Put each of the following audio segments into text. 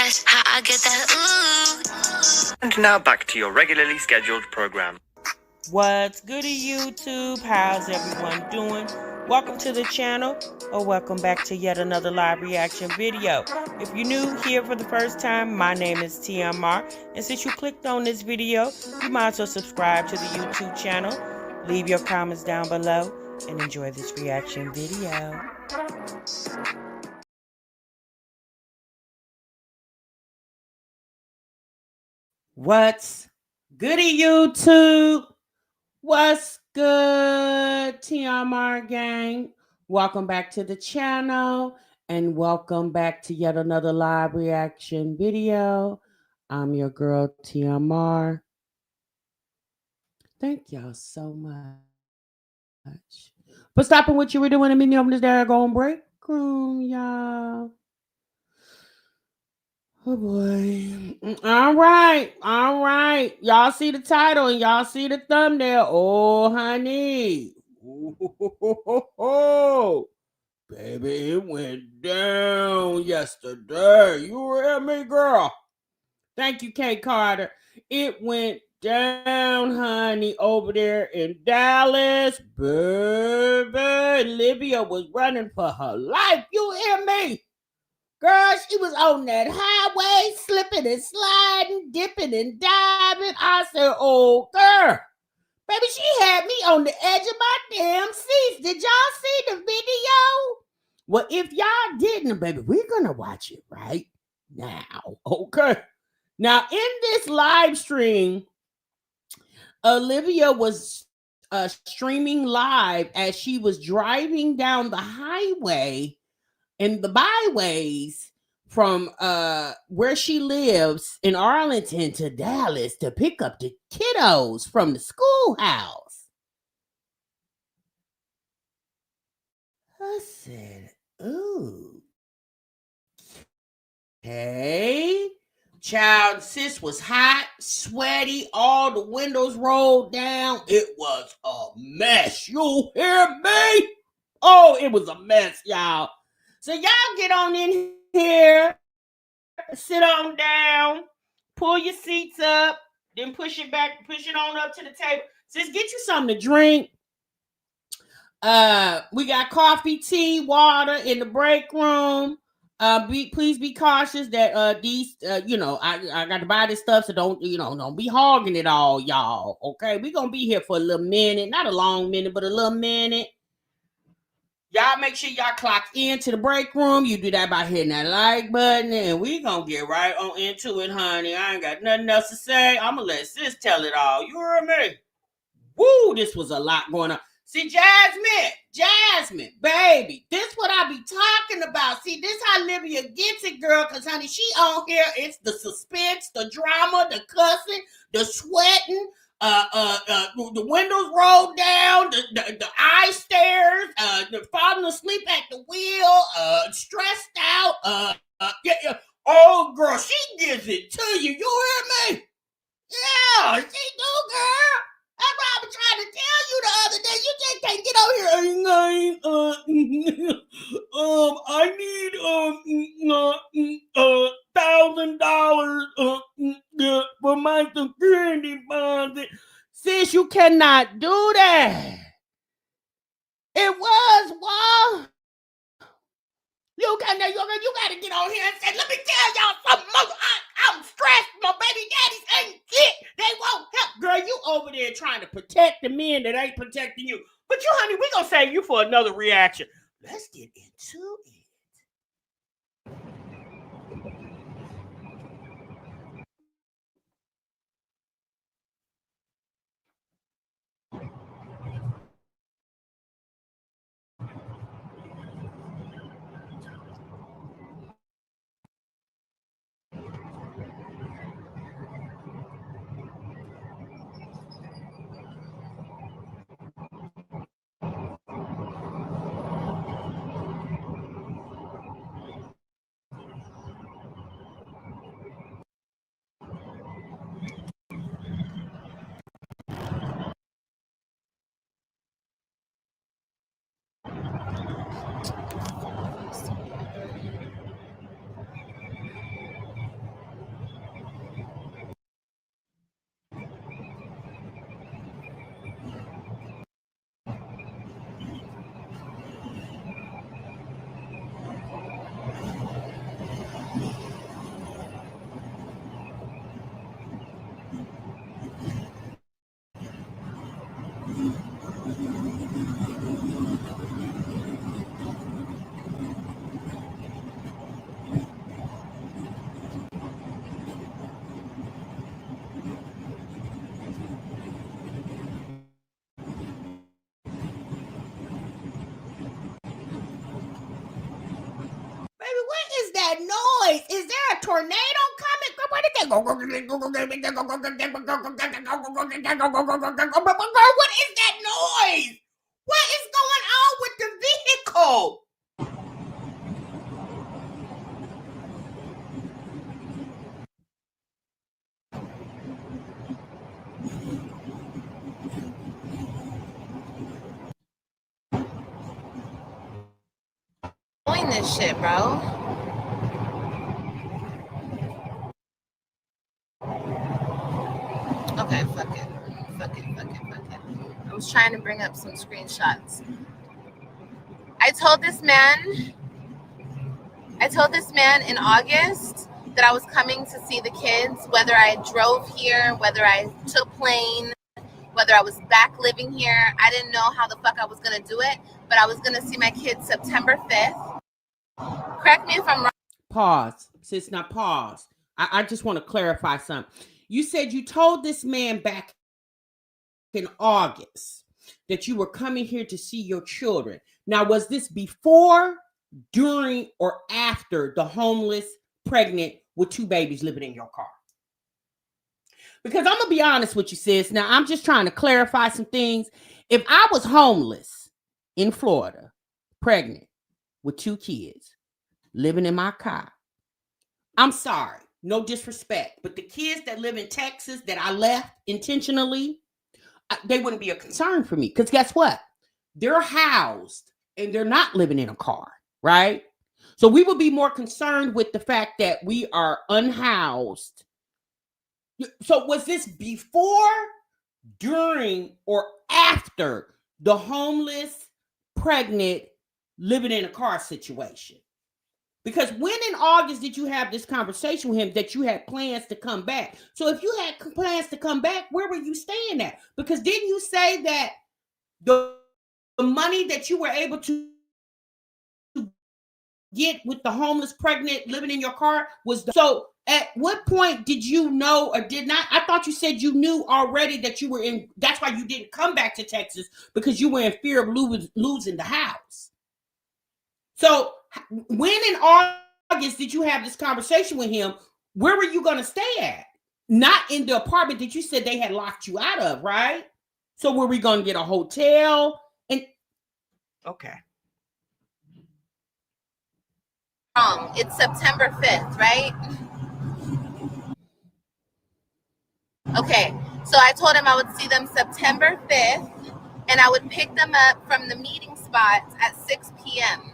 That's how I get that ooh. And now back to your regularly scheduled program. What's goody, YouTube? How's everyone doing? Welcome to the channel, or welcome back to yet another live reaction video. If you're new here for the first time, my name is TMR, and since you clicked on this video, you might as well subscribe to the YouTube channel, leave your comments down below, and enjoy this reaction video. What's goody, YouTube? What's good, TMR gang? Welcome back to the channel and welcome back to yet another live reaction video. I'm your girl, TMR. Thank y'all so much for stopping what you were doing and meeting on this daggone break room, y'all. Oh boy. All right. Y'all see the title and y'all see the thumbnail. Oh, honey. Oh, baby, it went down yesterday. You hear me, girl? Thank you, Kay Carter. It went down, honey, over there in Dallas. Baby, Olivia was running for her life. You hear me? Girl, she was on that highway, slipping and sliding, dipping and diving. I said, oh, girl. Baby, she had me on the edge of my damn seats. Did y'all see the video? Well, if y'all didn't, baby, we're going to watch it right now, okay? Now, in this live stream, Olivia was streaming live as she was driving down the highway in the byways from where she lives in Arlington to Dallas to pick up the kiddos from the schoolhouse. I said, ooh, okay. Child, sis was hot, sweaty, all the windows rolled down. It was a mess. You hear me? Oh, it was a mess, y'all. So y'all get on in here, sit on down, pull your seats up, then push it back, push it on up to the table. Sis, get you something to drink. We got coffee, tea, water in the break room. Please be cautious that these I got to buy this stuff, so don't be hogging it all, y'all. Okay, we gonna be here for a little minute, not a long minute, but a little minute. Y'all make sure y'all clock into the break room. You do that by hitting that like button, and we gonna get right on into it, honey. I ain't got nothing else to say. I'm gonna let sis tell it all. You heard me? Woo, this was a lot going on. See, Jasmine, baby, this what I be talking about. See, this how Olivia gets it, girl, because, honey, she on here. It's the suspense, the drama, the cussing, the sweating, the windows rolled down, the eye stares, the falling asleep at the wheel, stressed out, yeah. Oh, girl, she gives it to you. You hear me? Yeah, she do, girl. That's what I was trying to tell you the other day. You just can't get over here. I need $1,000 for my security deposit. Sis, you cannot do that. It was, well, you gotta get on here and say, let me tell y'all something. I'm stressed. My baby daddies ain't shit. They won't help. Girl, you over there trying to protect the men that ain't protecting you. But you, honey, we gonna save you for another reaction. Let's get into it. that noise? Is there a tornado coming? What is that? What is that noise? What is going on with the vehicle? Doing this shit, bro. Okay, fuck it. I was trying to bring up some screenshots. I told this man in August that I was coming to see the kids, whether I drove here, whether I took plane, whether I was back living here. I didn't know how the fuck I was gonna do it, but I was gonna see my kids September 5th. Correct me if I'm wrong. Pause. Sis, now pause. I just want to clarify something. You said you told this man back in August that you were coming here to see your children. Now, was this before, during, or after the homeless, pregnant, with 2 babies living in your car? Because I'm going to be honest with you, sis. Now, I'm just trying to clarify some things. If I was homeless in Florida, pregnant, with 2 kids, living in my car, I'm sorry, no disrespect, but the kids that live in Texas that I left intentionally, they wouldn't be a concern for me. Because guess what? They're housed and they're not living in a car, right? So we would be more concerned with the fact that we are unhoused. So was this before, during, or after the homeless, pregnant, living in a car situation? Because when in August did you have this conversation with him that you had plans to come back? So if you had plans to come back, where were you staying at? Because didn't you say that the money that you were able to get with the homeless, pregnant, living in your car was so at what point did you know or did not? I thought you said you knew already that you were in, that's why you didn't come back to Texas, because you were in fear of losing the house. So when in August did you have this conversation with him? Where were you going to stay at? Not in the apartment that you said they had locked you out of, right? So were we going to get a hotel? And okay. Wrong. It's September 5th, right? Okay, so I told him I would see them September 5th and I would pick them up from the meeting spots at 6 p.m.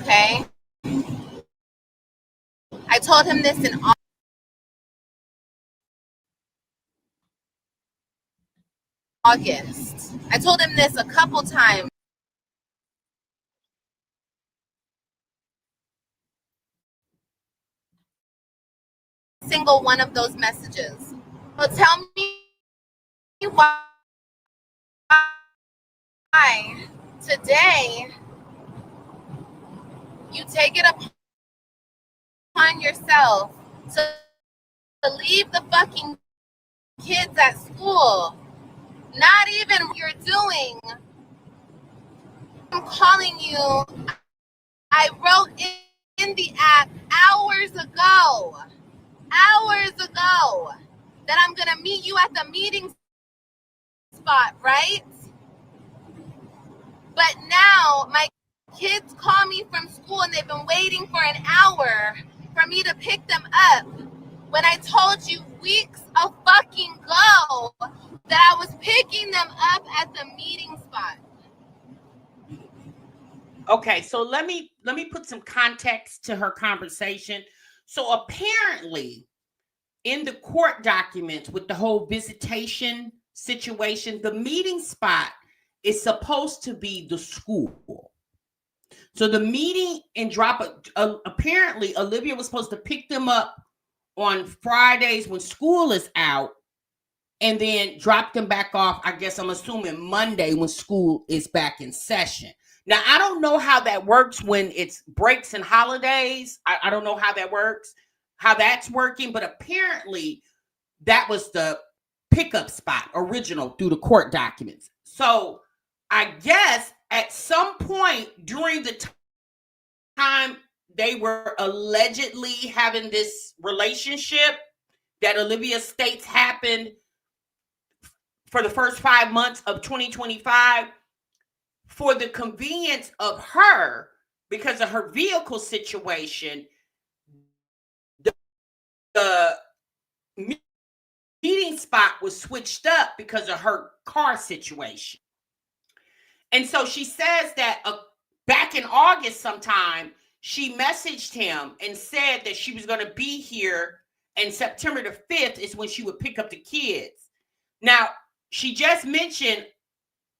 Okay? I told him this in August. I told him this a couple times. Single one of those messages. Well, tell me why today you take it upon yourself to leave the fucking kids at school. Not even what you're doing. I'm calling you. I wrote in the app hours ago that I'm gonna meet you at the meeting spot, right? But now my kids call me from school and they've been waiting for an hour for me to pick them up when I told you weeks a fucking go that I was picking them up at the meeting spot. Okay, so let me put some context to her conversation. So apparently in the court documents with the whole visitation situation, the meeting spot is supposed to be the school. So the meeting and apparently Olivia was supposed to pick them up on Fridays when school is out and then drop them back off, I guess I'm assuming Monday when school is back in session. Now, I don't know how that works when it's breaks and holidays. I don't know how that works, how that's working, but apparently that was the pickup spot original through the court documents. So I guess at some point during the time they were allegedly having this relationship that Olivia states happened for the first 5 months of 2025, for the convenience of her, because of her vehicle situation, the meeting spot was switched up because of her car situation. And so she says that back in August sometime, she messaged him and said that she was going to be here, and September the 5th is when she would pick up the kids. Now, she just mentioned,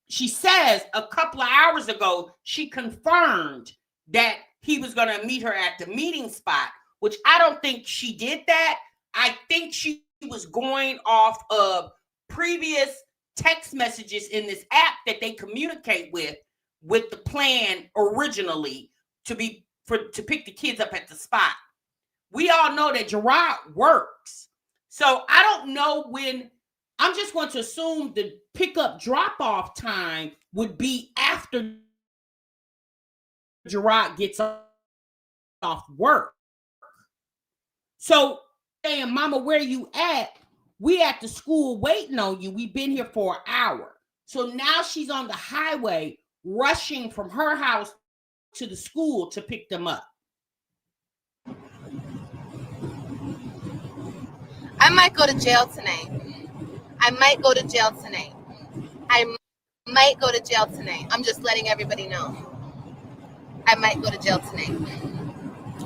she says a couple of hours ago, she confirmed that he was going to meet her at the meeting spot, which I don't think she did that. I think she was going off of previous text messages in this app that they communicate with the plan originally to pick the kids up at the spot. We all know that Gerard works. So I don't know when. I'm just going to assume the pickup drop-off time would be after Gerard gets off work. So saying, Mama, where you at? We at the school waiting on you. We've been here for an hour. So now she's on the highway rushing from her house to the school to pick them up. I might go to jail tonight. I might go to jail tonight. I'm just letting everybody know. I might go to jail tonight.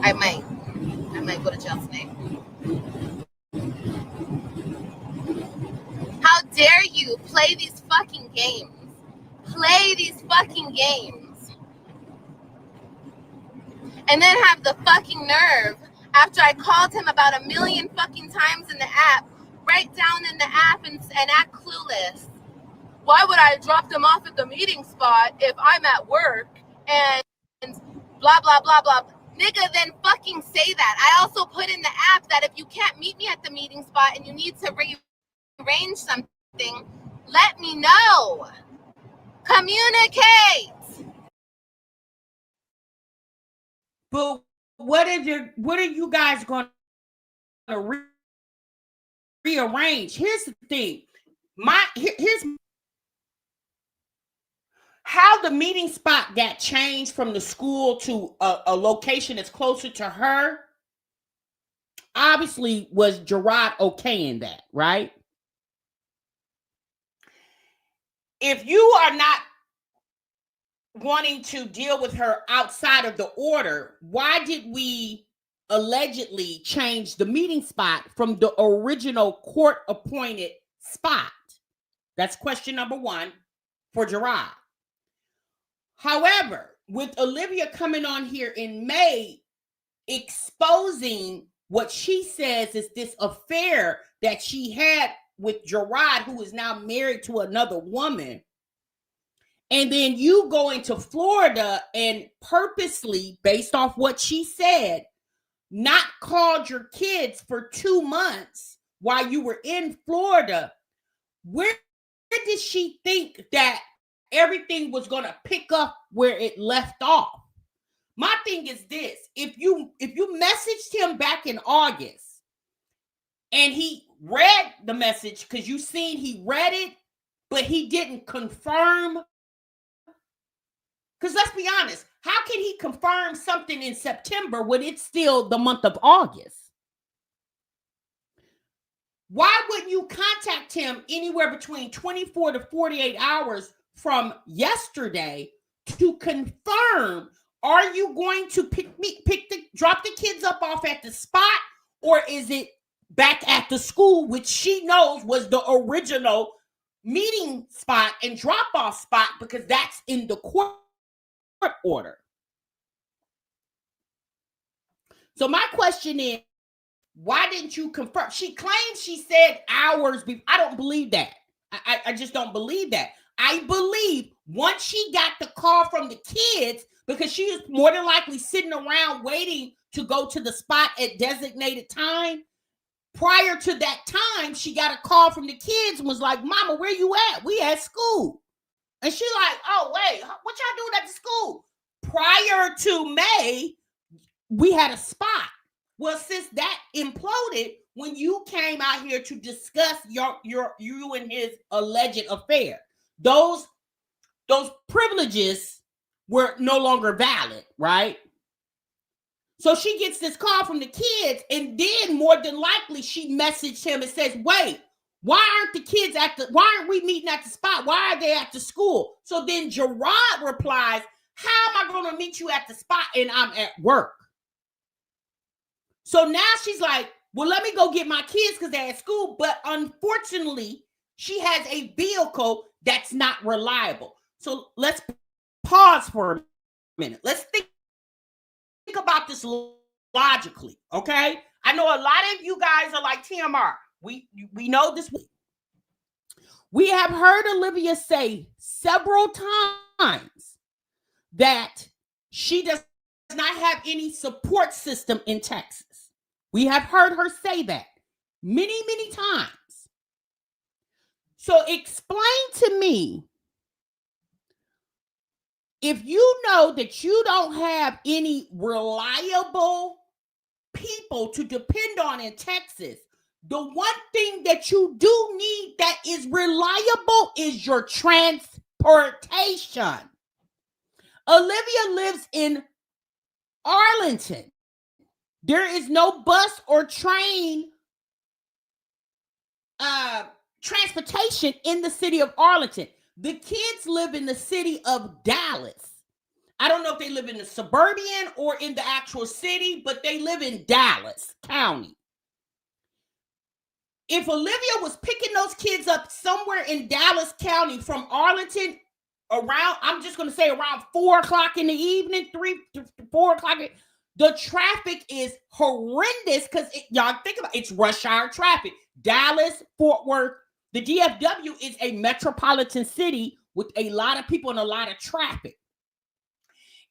I might go to jail tonight. How dare you play these fucking games? Play these fucking games. And then have the fucking nerve, after I called him about 1 million fucking times in the app, write down in the app and act clueless. Why would I drop them off at the meeting spot if I'm at work and blah, blah, blah, blah. Nigga, then fucking say that. I also put in the app that if you can't meet me at the meeting spot and you need to rearrange something, let me know. Communicate. But what are you guys going to rearrange? Here's the thing. Here's how the meeting spot got changed from the school to a location that's closer to her. Obviously, was Gerard okaying that, right? If you are not wanting to deal with her outside of the order, why did we allegedly change the meeting spot from the original court-appointed spot? That's question number one for Gerard. However, with Olivia coming on here in May, exposing what she says is this affair that she had with Gerard, who is now married to another woman, and then you going to Florida and purposely, based off what she said, not called your kids for 2 months while you were in Florida, where did she think that everything was going to pick up where it left off? My thing is this: if you messaged him back in August and he read the message, because you seen he read it, but he didn't confirm. Because let's be honest, how can he confirm something in September when it's still the month of August? Why wouldn't you contact him anywhere between 24 to 48 hours from yesterday to confirm, are you going to drop the kids up off at the spot, or is it back at the school, which she knows was the original meeting spot and drop-off spot, because that's in the court order? So my question is, why didn't you confirm? She claims she said hours before. I don't believe that. I just don't believe that. I believe once she got the call from the kids, because she was more than likely sitting around waiting to go to the spot at designated time. Prior to that time, she got a call from the kids and was like, Mama, where you at? We at school. And she like, oh, wait, what y'all doing at the school? Prior to May, we had a spot. Well, since that imploded, when you came out here to discuss you and his alleged affair, those privileges were no longer valid, right? So she gets this call from the kids, and then more than likely she messaged him and says, wait, why aren't we meeting at the spot? Why are they at the school? So then Gerard replies, how am I going to meet you at the spot and I'm at work? So now she's like, well, let me go get my kids because they're at school. But unfortunately, she has a vehicle that's not reliable. So let's pause for a minute. Let's think about this logically, okay? I know a lot of you guys are like, TMR, we know this. We have heard Olivia say several times that she does not have any support system in Texas. We have heard her say that many, many times. So explain to me, if you know that you don't have any reliable people to depend on in Texas, the one thing that you do need that is reliable is your transportation. Olivia lives in Arlington. There is no bus or train transportation in the city of Arlington. The kids live in the city of Dallas. I don't know if they live in the suburban or in the actual city, but they live in Dallas County. If Olivia was picking those kids up somewhere in Dallas County from Arlington around, I'm just going to say around 4 o'clock in the evening, 3 to 4 o'clock, the traffic is horrendous because y'all think about it, it's rush hour traffic. Dallas, Fort Worth, the DFW is a metropolitan city with a lot of people and a lot of traffic.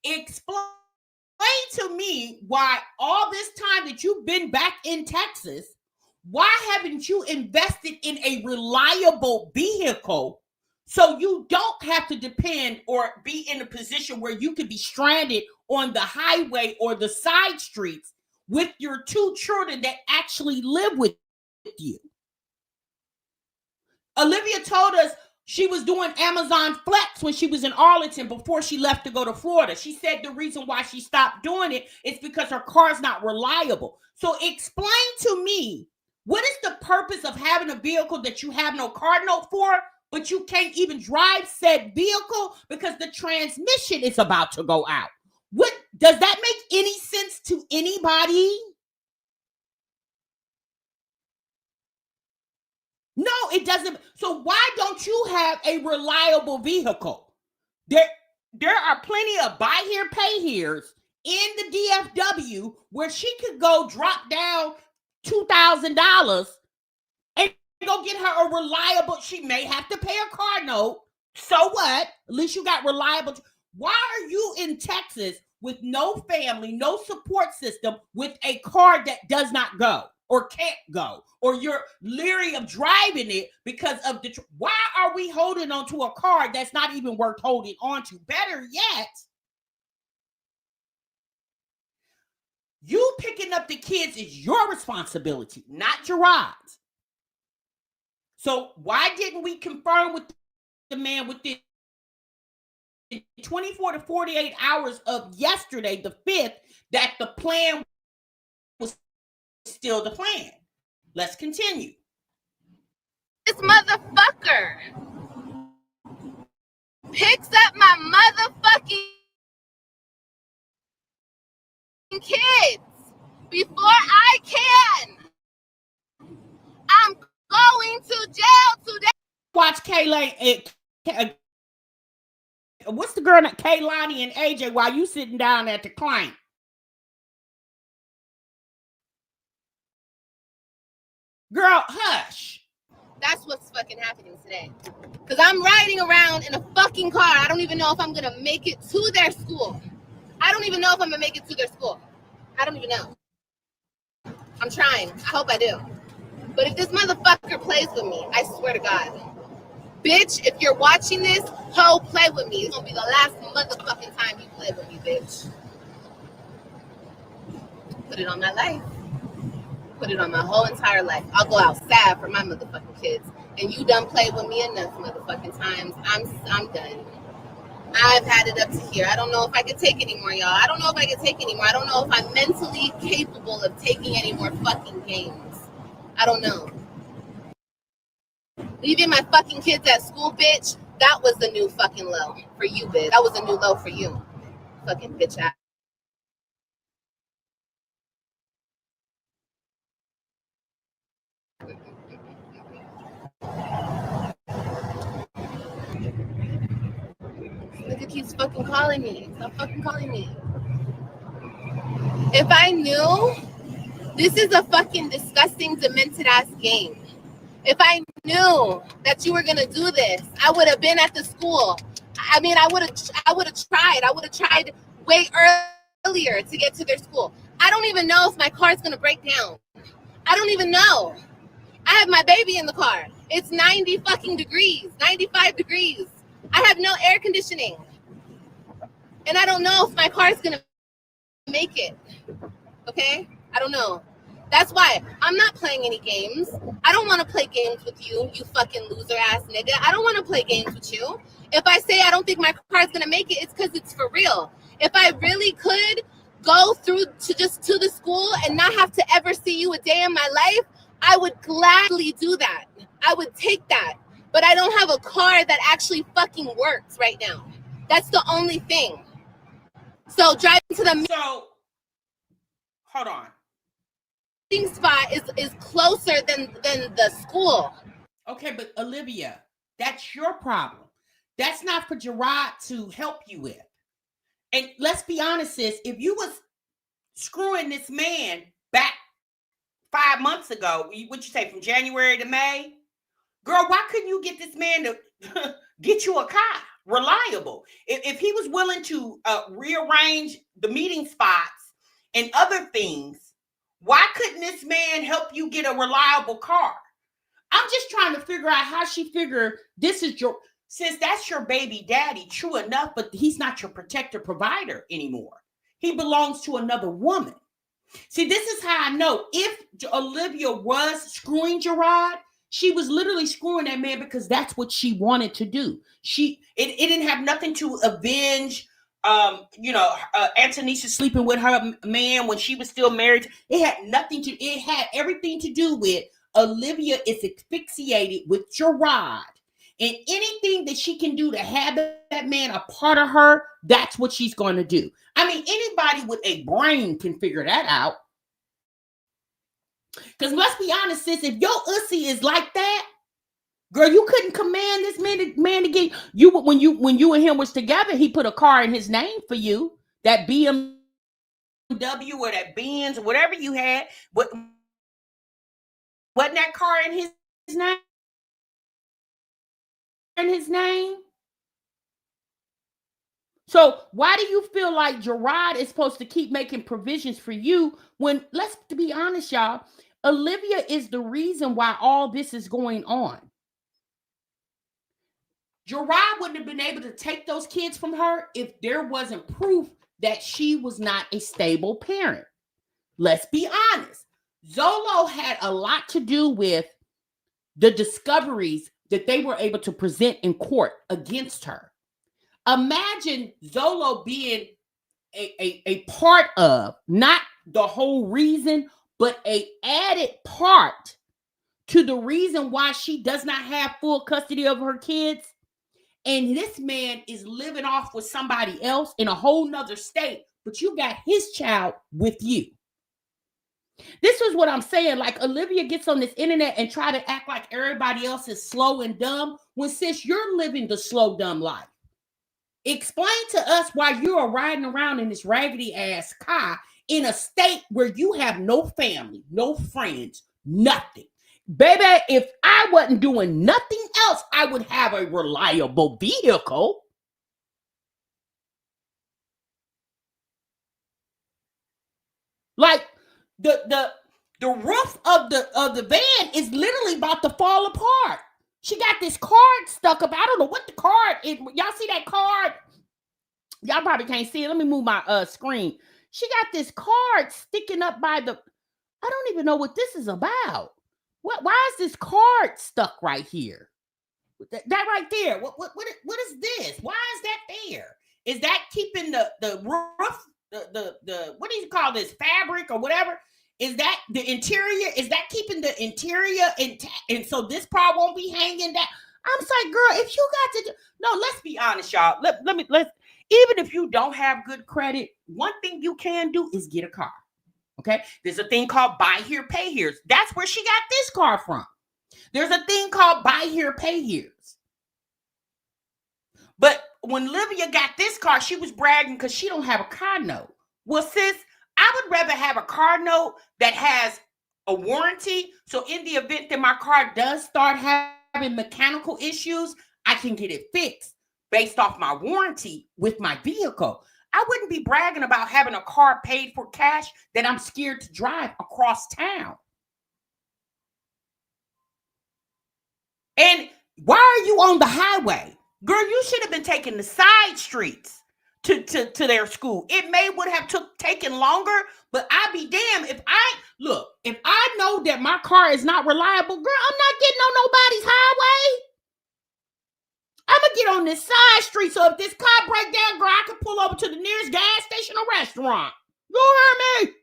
Explain to me why all this time that you've been back in Texas, why haven't you invested in a reliable vehicle so you don't have to depend or be in a position where you could be stranded on the highway or the side streets with your 2 children that actually live with you? Olivia told us she was doing Amazon Flex when she was in Arlington before she left to go to Florida. She said the reason why she stopped doing it is because her car's not reliable. So explain to me, what is the purpose of having a vehicle that you have no car note for, but you can't even drive said vehicle because the transmission is about to go out? What does that make any sense to anybody? No, it doesn't. So why don't you have a reliable vehicle? There are plenty of buy here, pay here's in the DFW where she could go drop down $2,000 and go get her a reliable. She may have to pay a car note. So what? At least you got reliable. Why are you in Texas with no family, no support system, with a car that does not go or can't go, or you're leery of driving it because of the... Why are we holding on to a car that's not even worth holding on to? Better yet, you picking up the kids is your responsibility, not Gerard's. So why didn't we confirm with the man within 24 to 48 hours of yesterday, the 5th, that the plan was still the plan? Let's continue. This motherfucker picks up my motherfucking kids before I can. I'm going to jail today. Watch Kaylani. What's the girl that Kaylani and AJ while you sitting down at the client? Girl, hush. That's what's fucking happening today. Because I'm riding around in a fucking car. I don't even know if I'm going to make it to their school. I don't even know if I'm going to make it to their school. I don't even know. I'm trying. I hope I do. But if this motherfucker plays with me, I swear to God, Bitch, if you're watching this, ho, play with me. It's gonna be the last motherfucking time you play with me, bitch. Put it on my life. Put it on my whole entire life. I'll go outside for my motherfucking kids. And you done played with me enough motherfucking times. I'm done. I've had it up to here. I don't know if I can take anymore, y'all. I don't know if I can take anymore. I don't know if I'm mentally capable of taking any more fucking games. I don't know. Leaving my fucking kids at school, bitch, that was the new fucking low for you, bitch. That was a new low for you. Fucking bitch ass. Nigga keeps fucking calling me. Stop fucking calling me. If I knew this is a fucking disgusting, demented ass game. If I knew that you were gonna do this, I would have been at the school. I mean, I would have tried. I would have tried way earlier to get to their school. I don't even know if my car's gonna break down. I don't even know. I have my baby in the car. It's 90 fucking degrees, 95 degrees. I have no air conditioning. And I don't know if my car's gonna make it. Okay? I don't know. That's why I'm not playing any games. I don't want to play games with you, you fucking loser ass nigga. I don't want to play games with you. If I say I don't think my car's gonna make it, it's because it's for real. If I really could go through to the school and not have to ever see you a day in my life, I would gladly do that. I would take that. But I don't have a car that actually fucking works right now. That's the only thing. So driving to the hold on. Spot is closer than the school. Okay, but Olivia, that's your problem. That's not for Gerard to help you with. And let's be honest, sis, if you was screwing this man back 5 months ago, what'd you say, from January to May? Girl, why couldn't you get this man to get you a car? Reliable. If he was willing to rearrange the meeting spots and other things, why couldn't this man help you get a reliable car? I'm just trying to figure out how she figured this is your, since that's your baby daddy, true enough, but he's not your protector provider anymore. He belongs to another woman. See, this is how I know if Olivia was screwing Gerard, she was literally screwing that man because that's what she wanted to do. It didn't have nothing to avenge Antonisha sleeping with her man when she was still married. It had everything to do with Olivia is asphyxiated with Gerard. And anything that she can do to have that man a part of her, that's what she's going to do. I mean, anybody with a brain can figure that out. Because let's be honest, sis, if your ussy is like that, girl, you couldn't command this man to get you. When you and him was together, he put a car in his name for you, that BMW or that Benz or whatever you had. But wasn't that car in his name? So why do you feel like Gerard is supposed to keep making provisions for you when, let's be honest, y'all, Olivia is the reason why all this is going on. Gerard wouldn't have been able to take those kids from her if there wasn't proof that she was not a stable parent. Let's be honest. Zolo had a lot to do with the discoveries that they were able to present in court against her. Imagine Zolo being a part of, not the whole reason, but an added part to the reason why she does not have full custody of her kids. And this man is living off with somebody else in a whole nother state, but you got his child with you. This is what I'm saying. Like, Olivia gets on this internet and try to act like everybody else is slow and dumb when, sis, you're living the slow, dumb life. Explain to us why you are riding around in this raggedy ass car in a state where you have no family, no friends, nothing. Baby, if I wasn't doing nothing else, I would have a reliable vehicle. Like the roof of the van is literally about to fall apart. She got this card stuck up. I don't know what the card is. Y'all see that card? Y'all probably can't see it. Let me move my screen. She got this card sticking up by the. I don't even know what this is about. Why is this card stuck right here? That right there. What is this? Why is that there? Is that keeping the roof, the what do you call this, fabric or whatever? Is that the interior? Is that keeping the interior intact? And so this part won't be hanging down. I'm like, girl, if you got to do, no, let's be honest, y'all. Let's even if you don't have good credit, one thing you can do is get a car. Okay, there's a thing called buy here, pay here. That's where she got this car from. There's a thing called buy here, pay here. But when Olivia got this car, she was bragging because she don't have a car note. Well, sis, I would rather have a car note that has a warranty. So in the event that my car does start having mechanical issues, I can get it fixed based off my warranty with my vehicle. I wouldn't be bragging about having a car paid for cash that I'm scared to drive across town. And why are you on the highway? Girl, you should have been taking the side streets to their school. It would have taken longer, but I'd be damned if I know that my car is not reliable, girl, I'm not getting on nobody's highway. I'm gonna get on this side street, so if this car breaks down, girl, I can pull over to the nearest gas station or restaurant. You hear me?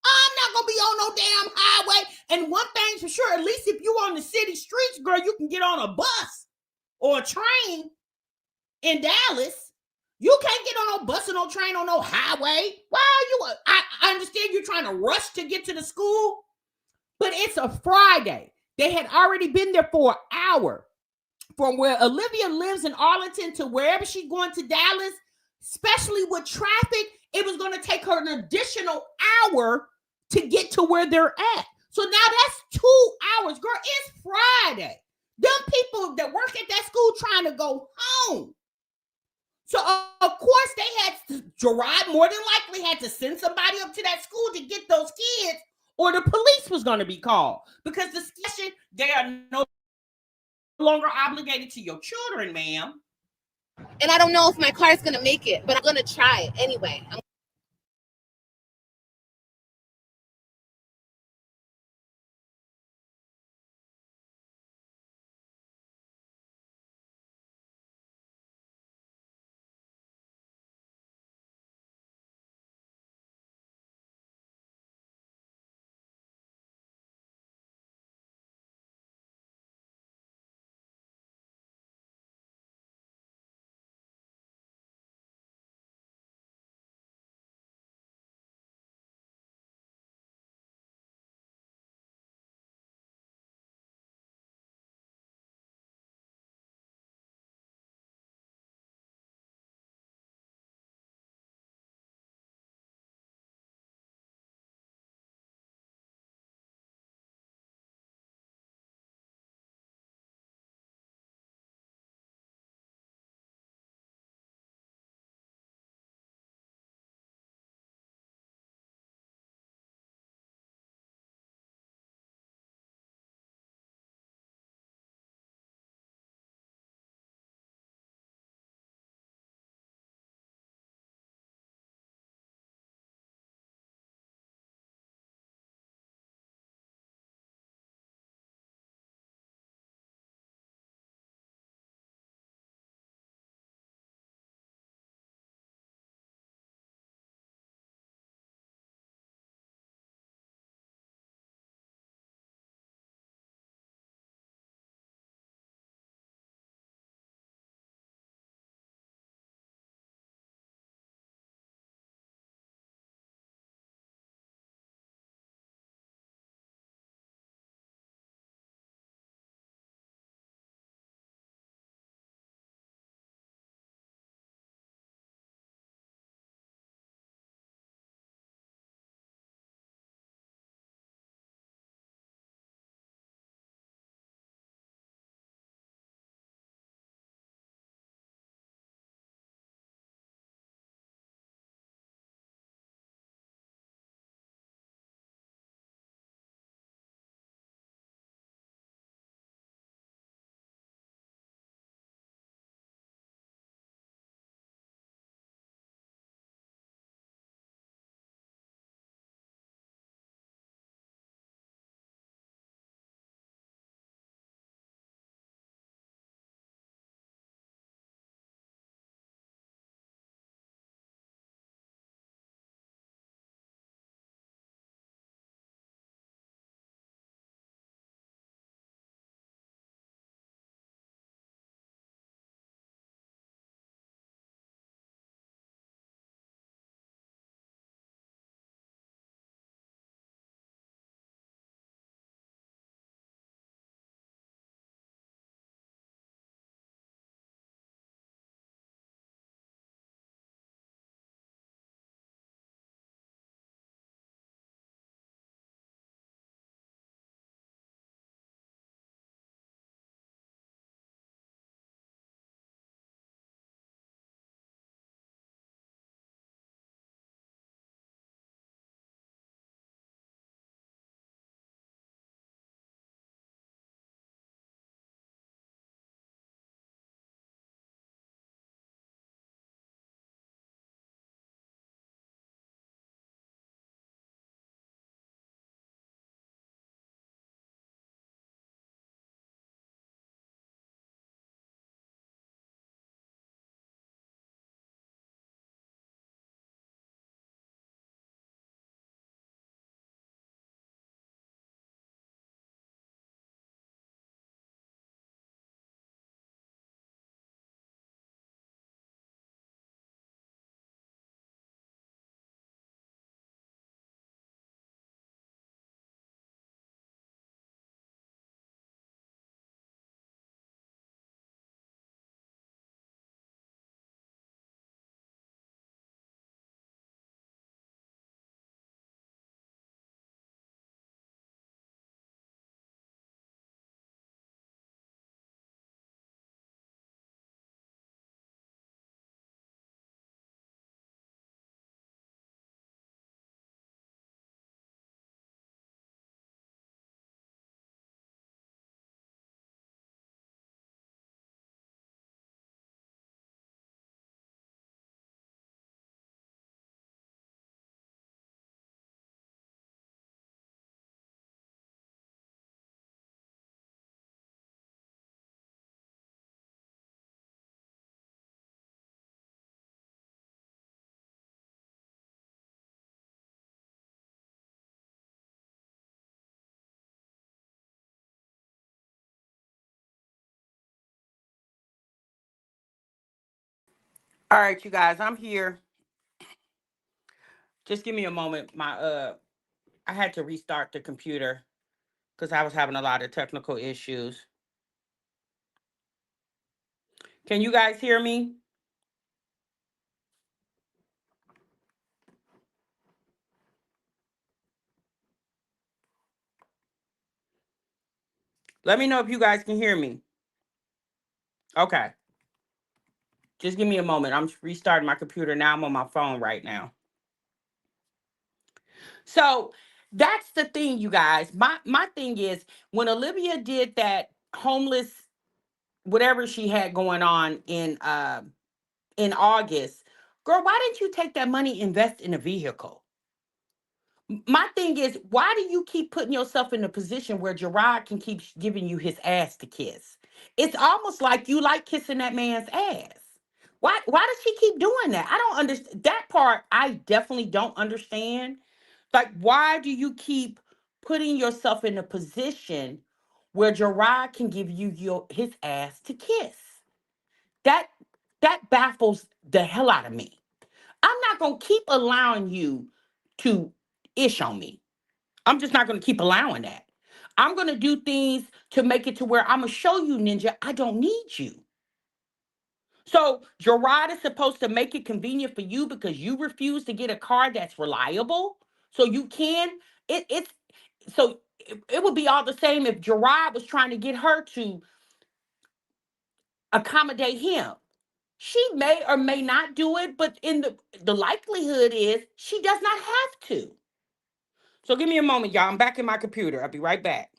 I'm not gonna be on no damn highway. And one thing's for sure, at least if you on the city streets, girl, you can get on a bus or a train in Dallas. You can't get on no bus or no train on no highway. Why are you? I understand you're trying to rush to get to the school, but it's a Friday. They had already been there for an hour. From where Olivia lives in Arlington to wherever she's going to Dallas, especially with traffic, it was going to take her an additional hour to get to where they're at. So now that's 2 hours. Girl, it's Friday. Them people that work at that school trying to go home. So, of course, they had to drive, more than likely had to send somebody up to that school to get those kids, or the police was going to be called. Because the station, they are no longer obligated to your children, ma'am. And I don't know if my car is going to make it, but I'm going to try it anyway. All right, you guys, I'm here. Just give me a moment. I had to restart the computer because I was having a lot of technical issues. Can you guys hear me? Let me know if you guys can hear me. Okay. Just give me a moment. I'm restarting my computer now. I'm on my phone right now. So that's the thing, you guys. My thing is when Olivia did that homeless, whatever she had going on in August, girl, why didn't you take that money, invest in a vehicle? My thing is, why do you keep putting yourself in a position where Gerard can keep giving you his ass to kiss? It's almost like you like kissing that man's ass. Why does she keep doing that? I don't understand that part. I definitely don't understand. Like, why do you keep putting yourself in a position where Gerard can give you his ass to kiss? That that baffles the hell out of me. I'm not gonna keep allowing you to ish on me. I'm just not gonna keep allowing that. I'm gonna do things to make it to where I'm gonna show you, Ninja, I don't need you. So Gerard is supposed to make it convenient for you because you refuse to get a car that's reliable. So you can. It's so it would be all the same if Gerard was trying to get her to accommodate him. She may or may not do it, but in the likelihood is she does not have to. So give me a moment, y'all. I'm back in my computer. I'll be right back.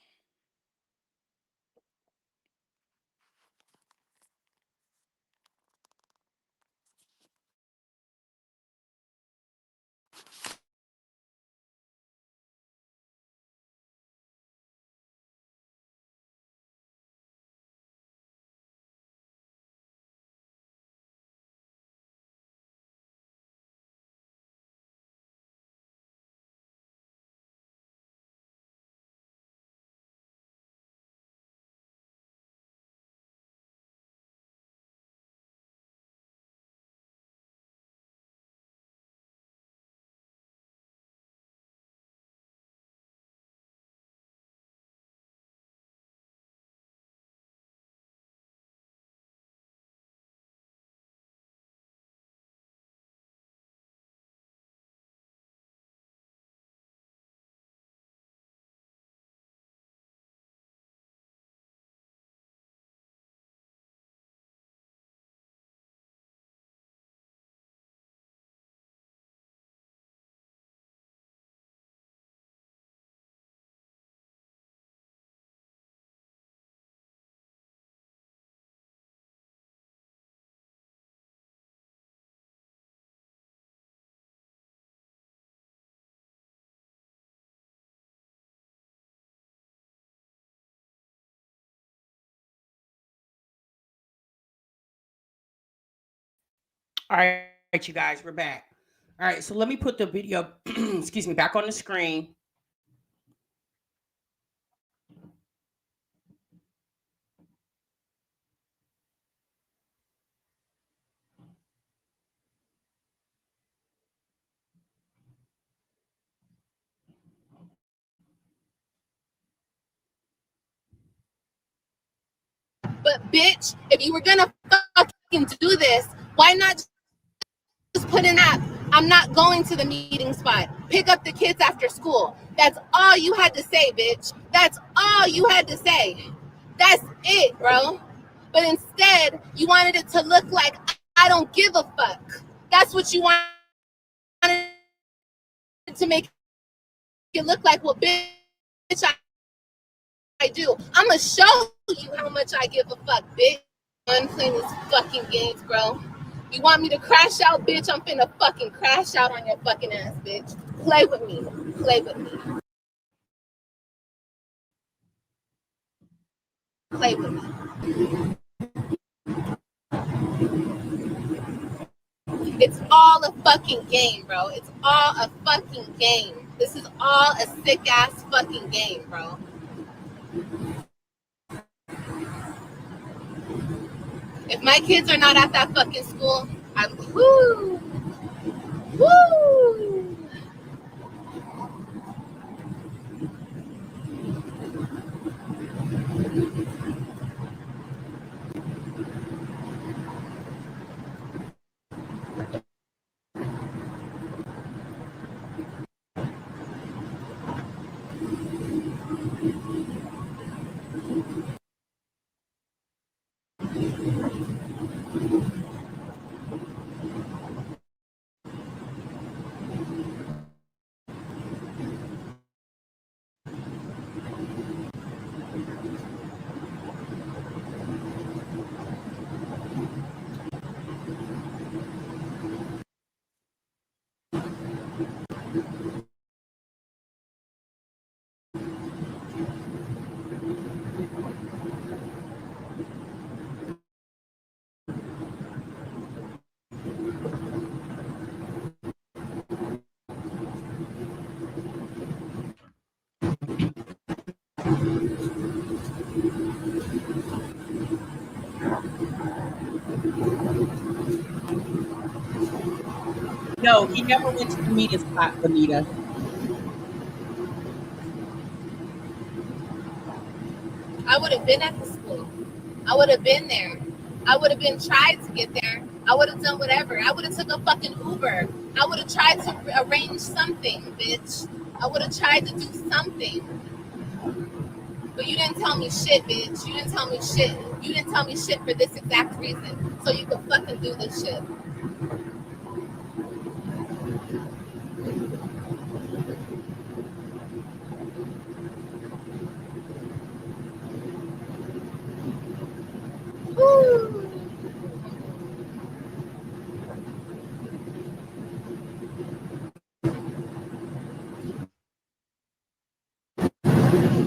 All right, you guys, we're back. All right, so let me put the video, excuse me, back on the screen. But bitch, if you were gonna fucking do this, why not just put in that I'm not going to the meeting spot. Pick up the kids after school. That's all you had to say, bitch. That's all you had to say. That's it, bro. But instead, you wanted it to look like I don't give a fuck. That's what you wanted to make it look like. Well, bitch, I do. I'm gonna show you how much I give a fuck, bitch. I'm playing these fucking games, bro. You want me to crash out, bitch? I'm finna fucking crash out on your fucking ass, bitch. Play with me. Play with me. Play with me. It's all a fucking game, bro. It's all a fucking game. This is all a sick ass fucking game, bro. If my kids are not at that fucking school, Woo! Woo! No, he never went to the meeting spot, Bonita. I would have been at the school. I would have been there. I would have been tried to get there. I would have done whatever. I would have took a fucking Uber. I would have tried to arrange something, bitch. I would have tried to do something. But you didn't tell me shit, bitch. You didn't tell me shit. You didn't tell me shit for this exact reason. So you could fucking do this shit. Woo.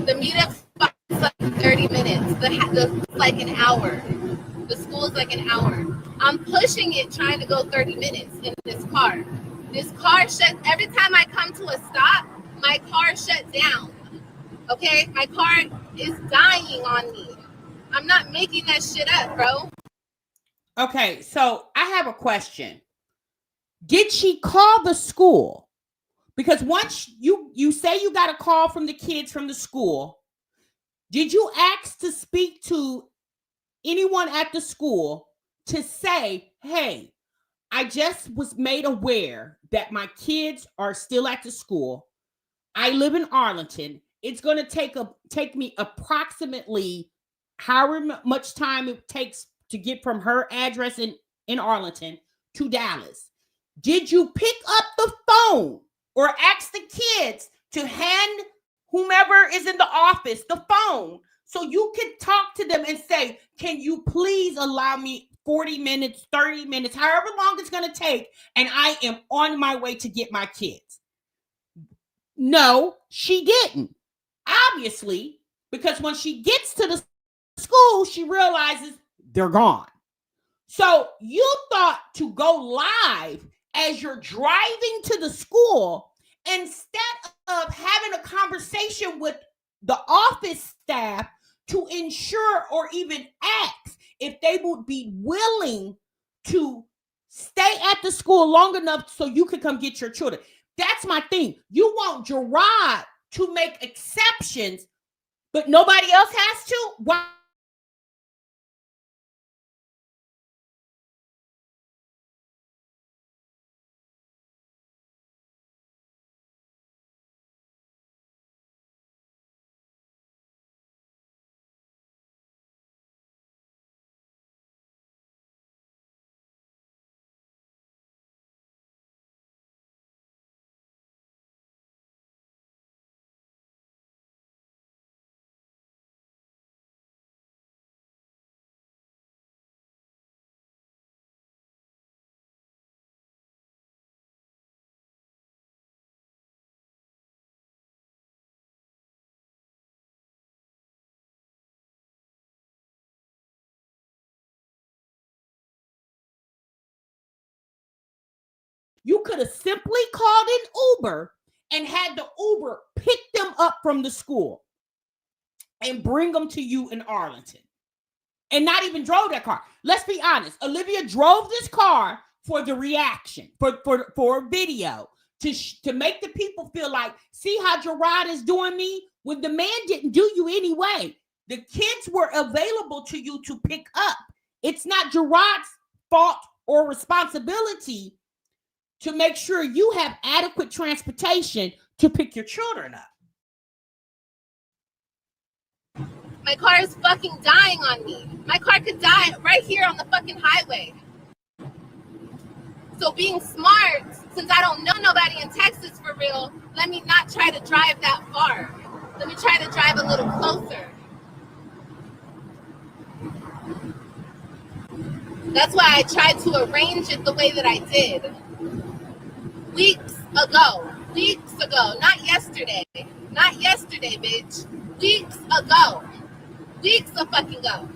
The meetup spot's like 30 minutes. The like an hour. The school is like an hour. I'm pushing it, trying to go 30 minutes in this car. This car shut. Every time I come to a stop, my car shuts down. Okay? My car is dying on me. I'm not making that shit up, bro. Okay, so I have a question. Did she call the school? Because once you say you got a call from the kids from the school, did you ask to speak to anyone at the school to say, hey, I just was made aware that my kids are still at the school. I live in Arlington. It's going to take me approximately however much time it takes to get from her address in Arlington to Dallas. Did you pick up the phone or ask the kids to hand whomever is in the office the phone so you could talk to them and say, can you please allow me 40 minutes, 30 minutes, however long it's going to take, and I am on my way to get my kids? No, she didn't. Obviously, because when she gets to the school, she realizes they're gone. So you thought to go live as you're driving to the school instead of having a conversation with the office staff to ensure or even ask if they would be willing to stay at the school long enough so you could come get your children. That's my thing. You want Gerard to make exceptions, but nobody else has to? Why? You could have simply called an Uber and had the Uber pick them up from the school and bring them to you in Arlington and not even drove that car. Let's be honest. Olivia drove this car for the reaction, for a video to make the people feel like, see how Gerard is doing me when the man didn't do you anyway. The kids were available to you to pick up. It's not Gerard's fault or responsibility to make sure you have adequate transportation to pick your children up. My car is fucking dying on me. My car could die right here on the fucking highway. So being smart, since I don't know nobody in Texas for real, let me not try to drive that far. Let me try to drive a little closer. That's why I tried to arrange it the way that I did. Weeks ago, not yesterday, bitch. Weeks ago. Weeks a fucking ago.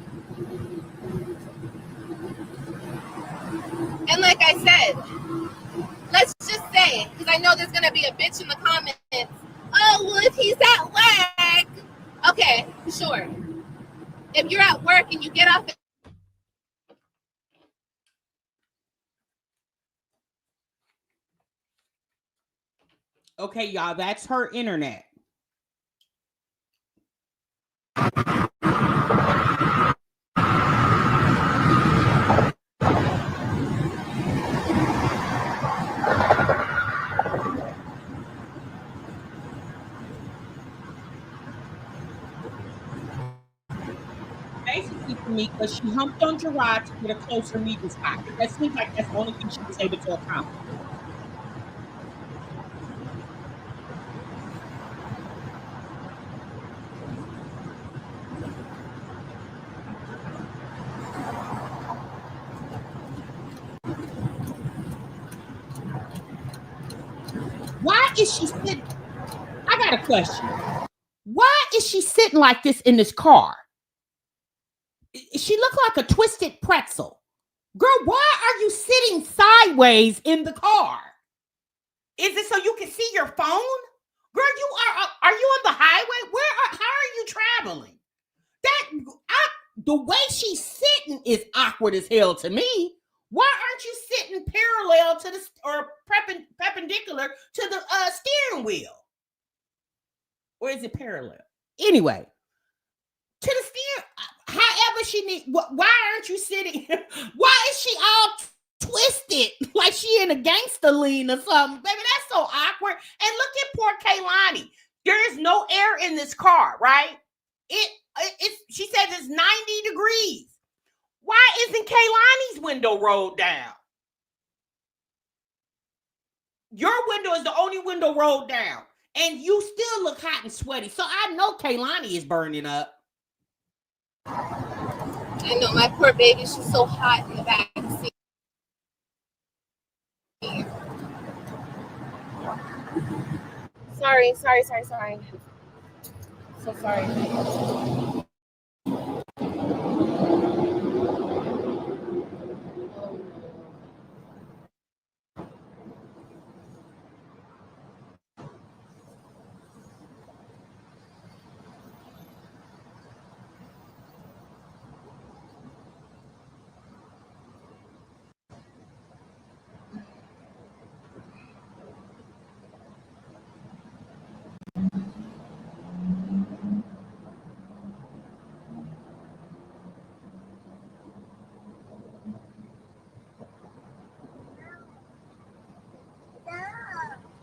And like I said, let's just say, because I know there's going to be a bitch in the comments, oh, well, if he's at work. Okay, sure. If you're at work and you get off. Okay, y'all, that's her internet. Basically, for me, because she humped on Gerard to get a closer meeting spot. That seems like that's the only thing she was able to accomplish. Why is she sitting? I got a question. Why is she sitting like this in this car? She looked like a twisted pretzel. Girl, why are you sitting sideways in the car? Is it so you can see your phone? Girl, are you on the highway? How are you traveling? The way she's sitting is awkward as hell to me. Why aren't you sitting parallel to or perpendicular to the steering wheel? Or is it parallel? Anyway, to the steering. However she needs. Why aren't you sitting? Why is she all twisted like she in a gangster lean or something? Baby, that's so awkward. And look at poor Kaylani. There is no air in this car, right? She says it's 90 degrees. Why isn't Kaylani's window rolled down? Your window is the only window rolled down. And you still look hot and sweaty. So I know Kaylani is burning up. I know, my poor baby, she's so hot in the back seat. Sorry. So sorry.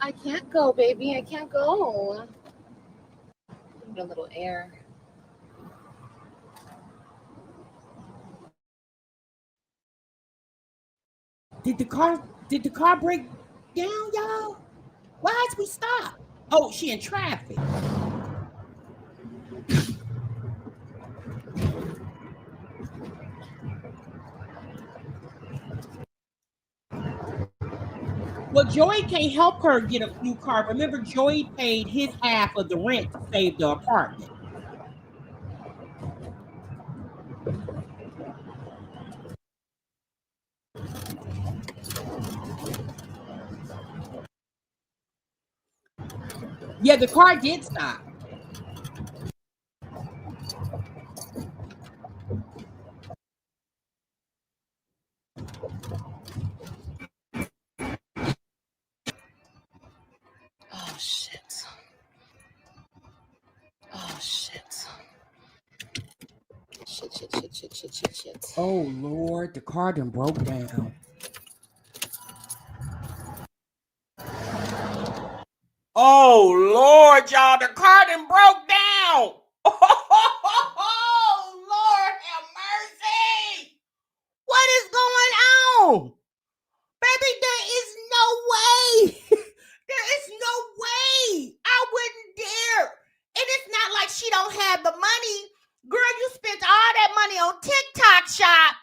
I can't go, baby. I can't go. Need a little air. Did the car break down, y'all? Why did we stop? Oh, she in traffic. Well, Joey can't help her get a new car. Remember, Joey paid his half of the rent to save the apartment. Yeah, the car did stop. Oh, Lord, the car done broke down. Oh, Lord, y'all, the car done broke down. Oh, Lord, have mercy. What is going on? Baby, there is no way. There is no way. I wouldn't dare. And it's not like she don't have the money. Girl, you spent all that money on TikTok shop,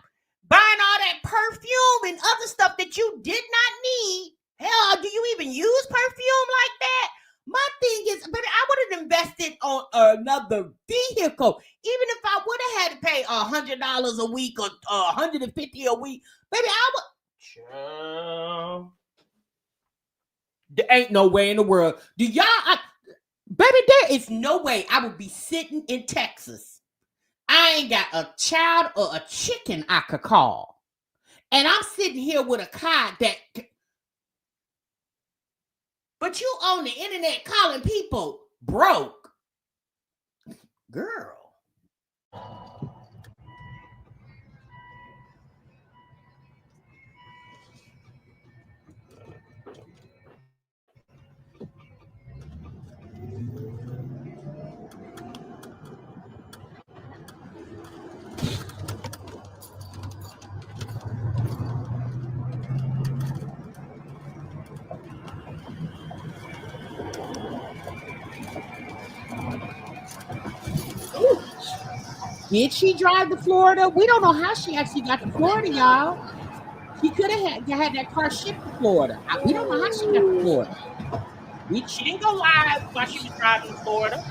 buying all that perfume and other stuff that you did not need. Hell, do you even use perfume like that? My thing is, baby, I would have invested on another vehicle. Even if I would have had to pay $100 a week or $150 a week, baby, I would. There ain't no way in the world. Do y'all, baby, there is no way I would be sitting in Texas. I ain't got a child or a chicken I could call. And I'm sitting here with a car that, but you on the internet calling people broke. Girl. Ooh. Did she drive to Florida? We don't know how she actually got to Florida, y'all. She could have had that car shipped to Florida. We don't know how she got to Florida. She didn't go live while she was driving to Florida.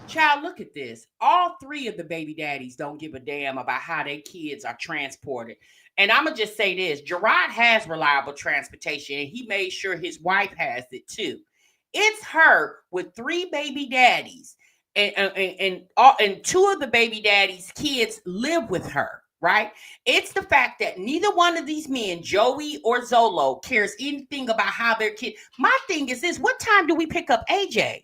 Child, look at this. All three of the baby daddies don't give a damn about how their kids are transported. And I'm going to just say this. Gerard has reliable transportation, and he made sure his wife has it too. It's her with three baby daddies, and two of the baby daddies' kids live with her, right? It's the fact that neither one of these men, Joey or Zolo, cares anything about how their kid. My thing is this. What time do we pick up AJ?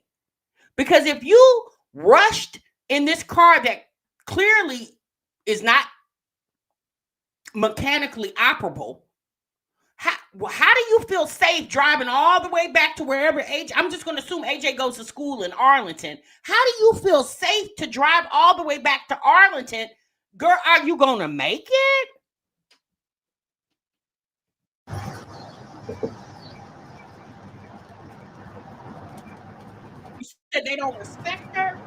Because if you rushed in this car that clearly is not mechanically operable, how do you feel safe driving all the way back to wherever AJ, I'm just going to assume AJ goes to school in Arlington. How do you feel safe to drive all the way back to Arlington? Girl, are you going to make it? You said they don't respect her?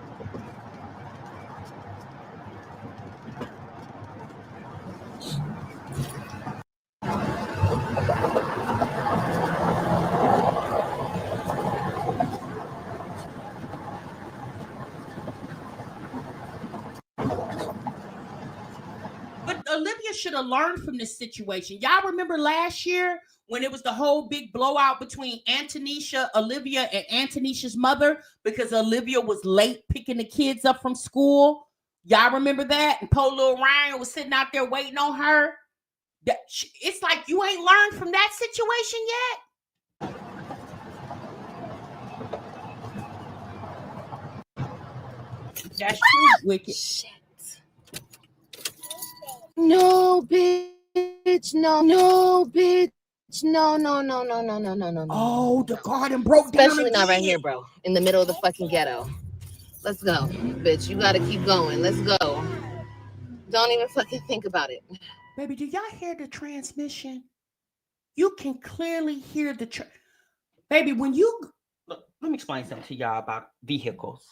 But Olivia should have learned from this situation. Y'all remember last year when it was the whole big blowout between Olivia, and Antonisha's mother because Olivia was late picking the kids up from school? Y'all remember that? And poor little Ryan was sitting out there waiting on her. It's like you ain't learned from that situation yet. That's true, Wicked. Shit. No, bitch. No, bitch. No. Oh, the garden broke down. Especially not right here, bro. In the middle of the fucking ghetto. Let's go, bitch. You gotta keep going. Let's go. Don't even fucking think about it. Baby, do y'all hear the transmission? You can clearly hear the baby, when you look, let me explain something to y'all about vehicles.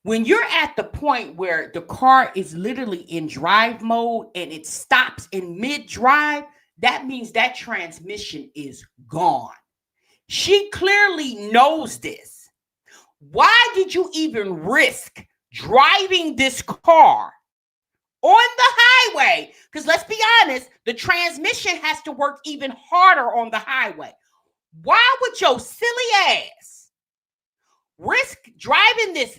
When you're at the point where the car is literally in drive mode and it stops in mid-drive, that means that transmission is gone. She clearly knows this. Why did you even risk driving this car on the highway? Because let's be honest, the transmission has to work even harder on the highway. Why would your silly ass risk driving this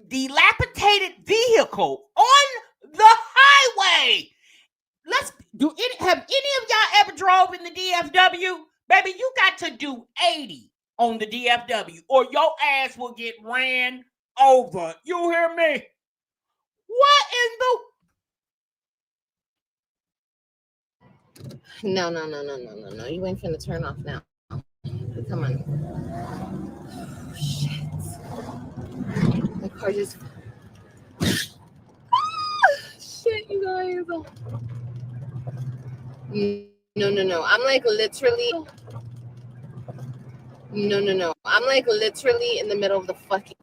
dilapidated vehicle on the highway? Have any of y'all ever drove in the DFW? Baby, you got to do 80 on the DFW or your ass will get ran over. You hear me? What in the... No. You ain't finna turn off now. Come on. Oh, shit. The car just... Shit, you guys. No. I'm like literally... No. I'm like literally in the middle of the fucking...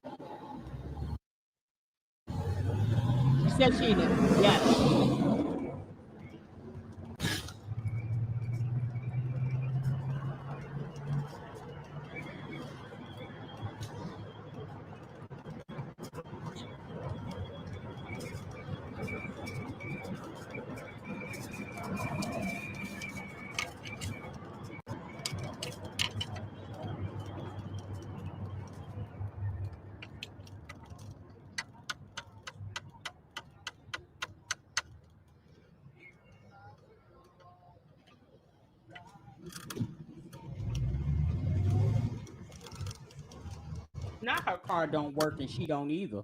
She said she did. Yes. Now her car don't work and she don't either.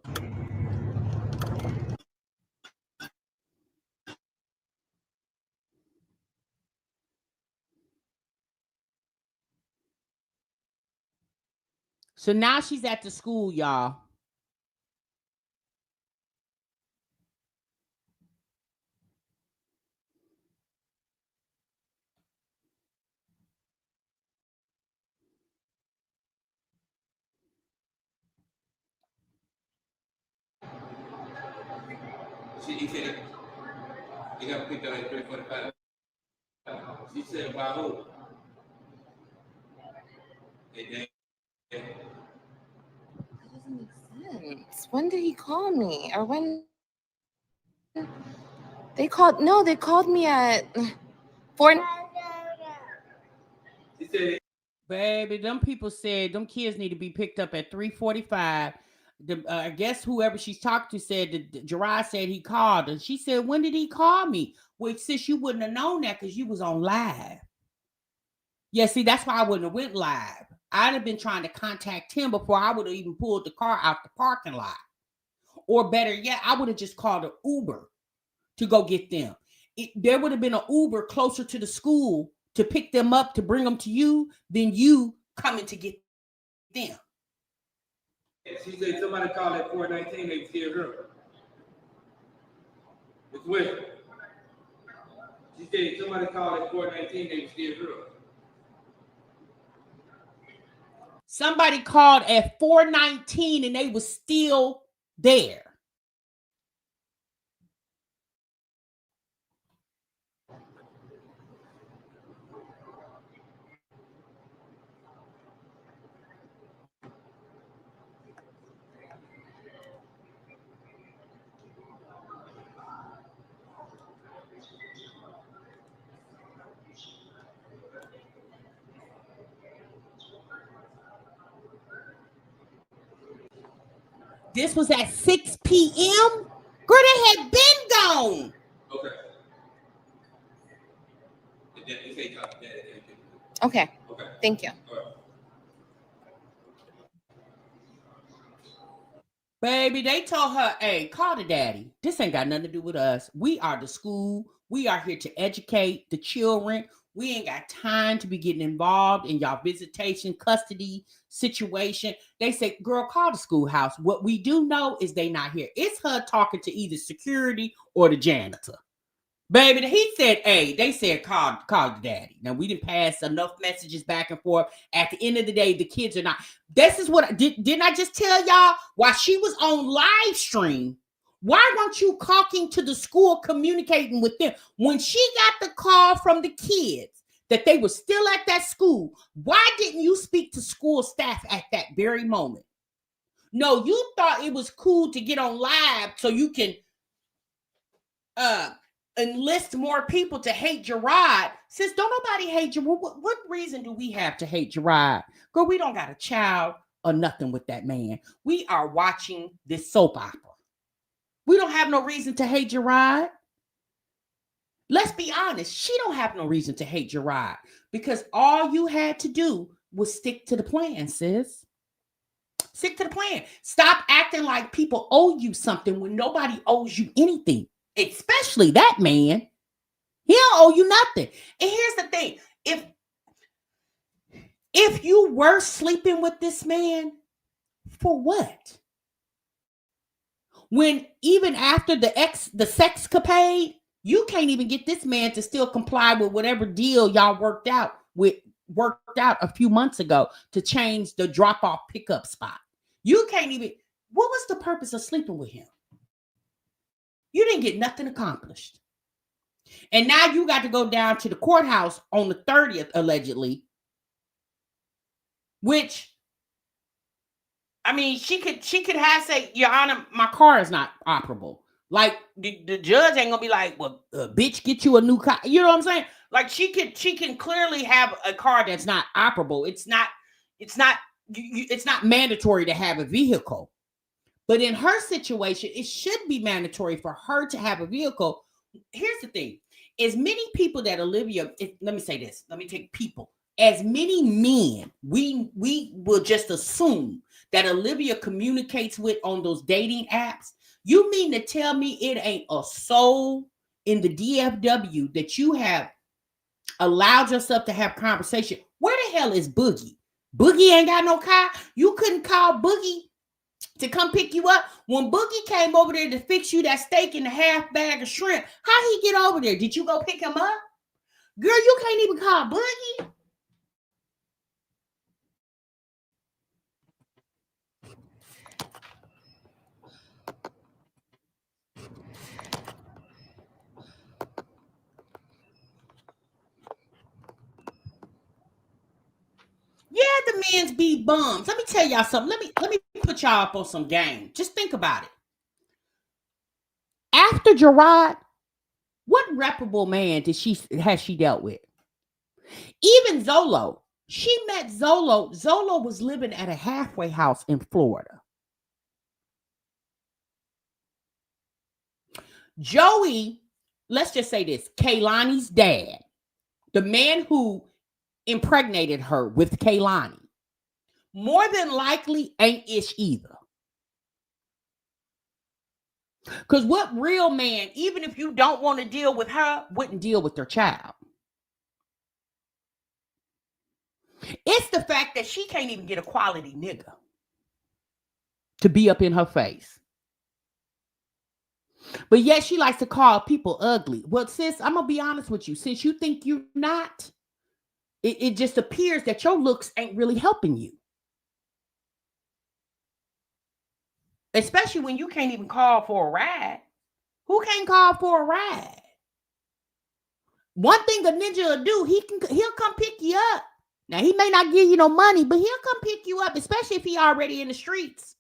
So now she's at the school, y'all. He said he got picked up at 3:45. She said, by who? Hey, That doesn't make sense. When did he call me? Or when... They called me at 4... She said, Baby, them people said them kids need to be picked up at 3:45. I guess whoever she's talking to said that Gerard said he called and she said, when did he call me? Well, sis, you wouldn't have known that because you was on live. Yeah, see, that's why I wouldn't have went live. I'd have been trying to contact him before I would have even pulled the car out the parking lot. Or better yet, I would have just called an Uber to go get them. There would have been an Uber closer to the school to pick them up, to bring them to you, than you coming to get them. she said somebody called at 4:19, they still her. It's when? She said somebody called at 4:19, they still her. Somebody called at 4:19 and they was still there. This was at 6 p.m. Girl, they had been gone. Okay. Okay. Thank you. Baby, they told her, hey, call the daddy. This ain't got nothing to do with us. We are the school. We are here to educate the children. We ain't got time to be getting involved in y'all visitation, custody situation. They say, girl, call the schoolhouse. What we do know is they not here. It's her talking to either security or the janitor. Baby, he said, hey, they said, call the daddy. Now, we didn't pass enough messages back and forth. At the end of the day, the kids are not. This is what, didn't I just tell y'all? While she was on live stream, why weren't you talking to the school, communicating with them? When she got the call from the kids that they were still at that school, why didn't you speak to school staff at that very moment? No, you thought it was cool to get on live so you can enlist more people to hate Gerard. Sis, don't nobody hate Gerard. What reason do we have to hate Gerard? Girl, we don't got a child or nothing with that man. We are watching this soap opera. We don't have no reason to hate Gerard. Let's be honest. She don't have no reason to hate Gerard because all you had to do was stick to the plan, sis. Stick to the plan. Stop acting like people owe you something when nobody owes you anything, especially that man. He don't owe you nothing. And here's the thing: if you were sleeping with this man, for what? When even after the sexcapade, you can't even get this man to still comply with whatever deal y'all worked out a few months ago to change the drop-off pickup spot. You can't even. What was the purpose of sleeping with him? You didn't get nothing accomplished. And now you got to go down to the courthouse on the 30th, allegedly, which, I mean, she could have say, Your Honor, my car is not operable. Like the judge ain't gonna be like, well, bitch, get you a new car. You know what I'm saying? Like she can clearly have a car that's not operable. It's not mandatory to have a vehicle. But in her situation, it should be mandatory for her to have a vehicle. Here's the thing. As many people that Olivia, let me say this. Let me take people. As many men, we will just assume that Olivia communicates with on those dating apps. You mean to tell me it ain't a soul in the DFW that you have allowed yourself to have conversation? Where the hell is Boogie? Boogie ain't got no car. You couldn't call Boogie to come pick you up. When Boogie came over there to fix you that steak and a half bag of shrimp, how he get over there? Did you go pick him up? Girl, you can't even call Boogie. Yeah, the men's be bums. Let me tell y'all something. Let me put y'all up on some game. Just think about it. After Gerard, what reputable man has she dealt with? Even Zolo. She met Zolo. Zolo was living at a halfway house in Florida. Joey, let's just say this, Kaylani's dad, the man who impregnated her with Kaylani, more than likely ain't ish either. Because what real man, even if you don't want to deal with her, wouldn't deal with their child? It's the fact that she can't even get a quality nigga to be up in her face. But yet she likes to call people ugly. Well, sis, I'm going to be honest with you. Since you think you're not, it just appears that your looks ain't really helping you. Especially when you can't even call for a ride. Who can't call for a ride? One thing a ninja will do, he'll come pick you up. Now, he may not give you no money, but he'll come pick you up, especially if he already in the streets.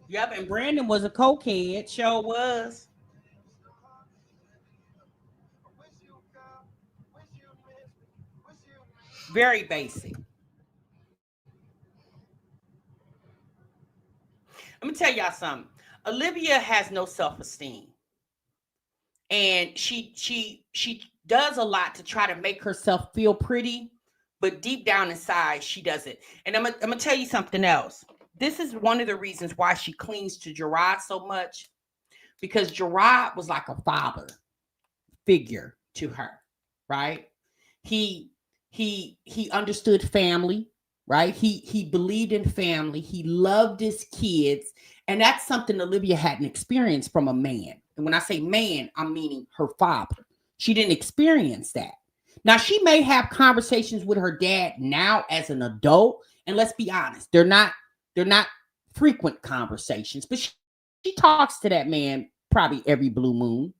Yep, and Brandon was a cokehead. Sure was. Very basic. tell y'all something. Olivia has no self-esteem. And she does a lot to try to make herself feel pretty, but deep down inside, she doesn't. And I'm gonna tell you something else. This is one of the reasons why she clings to Gerard so much, because Gerard was like a father figure to her, right? He understood family, right? He believed in family. He loved his kids, and that's something Olivia hadn't experienced from a man. And when I say man, I'm meaning her father. She didn't experience that. Now she may have conversations with her dad now as an adult, and let's be honest, they're not frequent conversations, but she talks to that man probably every blue moon.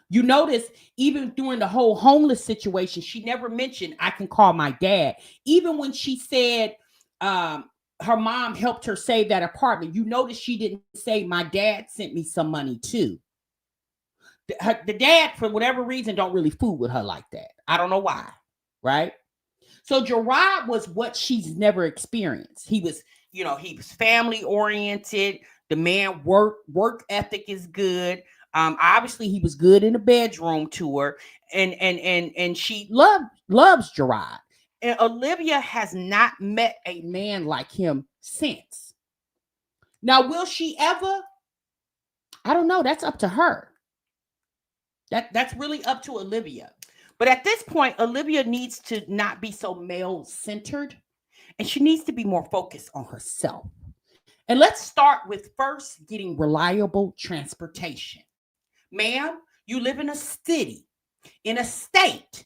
You notice even during the whole homeless situation, she never mentioned I can call my dad. Even when she said her mom helped her save that apartment, you notice she didn't say my dad sent me some money too. The dad, for whatever reason, don't really fool with her like that. I don't know why, right? So Gerard was what she's never experienced. He was, he was family oriented. The man work ethic is good. Obviously he was good in the bedroom to her, and she loves Gerard. And Olivia has not met a man like him since. Now, will she ever? I don't know. That's up to her. That's really up to Olivia. But at this point, Olivia needs to not be so male centered, and she needs to be more focused on herself. And let's start with first getting reliable transportation. Ma'am, you live in a city, in a state.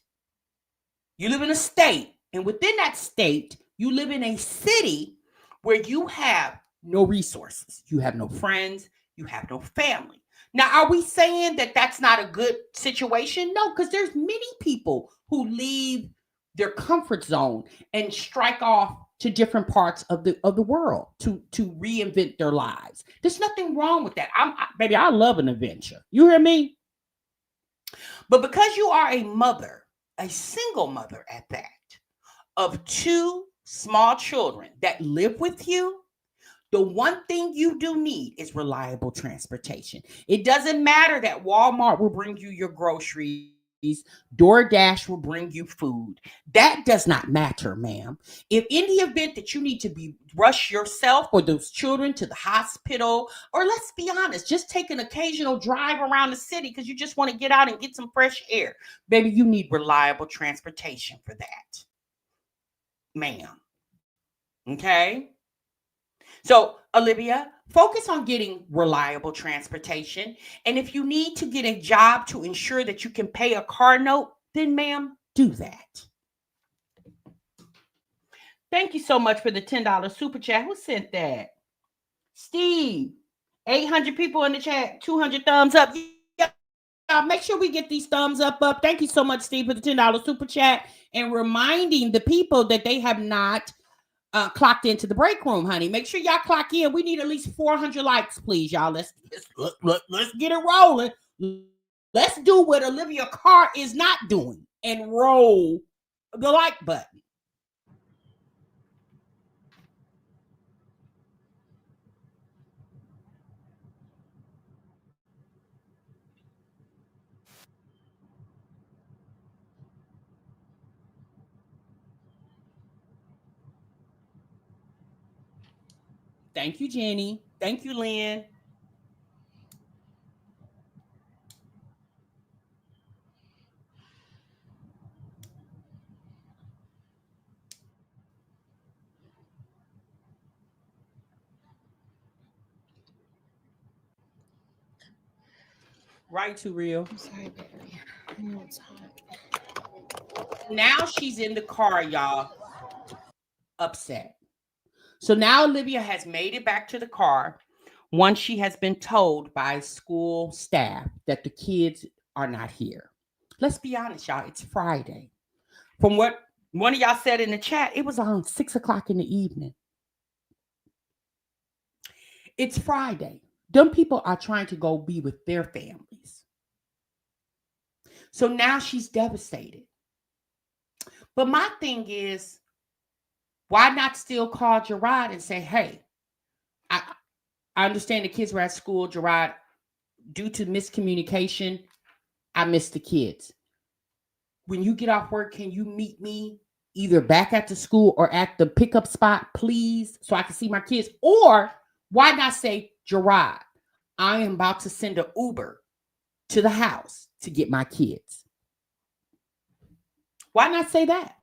You live in a state, and within that state, you live in a city where you have no resources. You have no friends. You have no family. Now, are we saying that that's not a good situation? No, because there's many people who leave their comfort zone and strike off to different parts of the world to reinvent their lives. There's nothing wrong with that. Baby, I love an adventure. You hear me? But because you are a mother, a single mother at that, of two small children that live with you, the one thing you do need is reliable transportation. It doesn't matter that Walmart will bring you your groceries, DoorDash will bring you food. That does not matter, ma'am. If in the event that you need to rush yourself or those children to the hospital, or let's be honest, just take an occasional drive around the city because you just want to get out and get some fresh air, baby, you need reliable transportation for that, ma'am. Okay? So, Olivia, focus on getting reliable transportation. And if you need to get a job to ensure that you can pay a car note, then, ma'am, do that. Thank you so much for the $10 super chat. Who sent that? Steve. 800 people in the chat, 200 thumbs up. Yeah, make sure we get these thumbs up. Thank you so much, Steve, for the $10 super chat and reminding the people that they have not clocked into the break room, honey. Make sure y'all clock in. We need at least 400 likes, please, y'all. Let's get it rolling. Let's do what Olivia Carr is not doing and roll the like button. Thank you, Jenny. Thank you, Lynn. Right, Too Real. I'm sorry, baby. I know it's hot. Now she's in the car, y'all, upset. So now Olivia has made it back to the car once she has been told by school staff that the kids are not here. Let's be honest, y'all, it's Friday. From what one of y'all said in the chat, it was around 6 o'clock in the evening. It's Friday. Them people are trying to go be with their families. So now she's devastated. But my thing is, why not still call Gerard and say, hey, I understand the kids were at school, Gerard. Due to miscommunication, I missed the kids. When you get off work, can you meet me either back at the school or at the pickup spot, please, so I can see my kids? Or why not say, Gerard, I am about to send an Uber to the house to get my kids. Why not say that?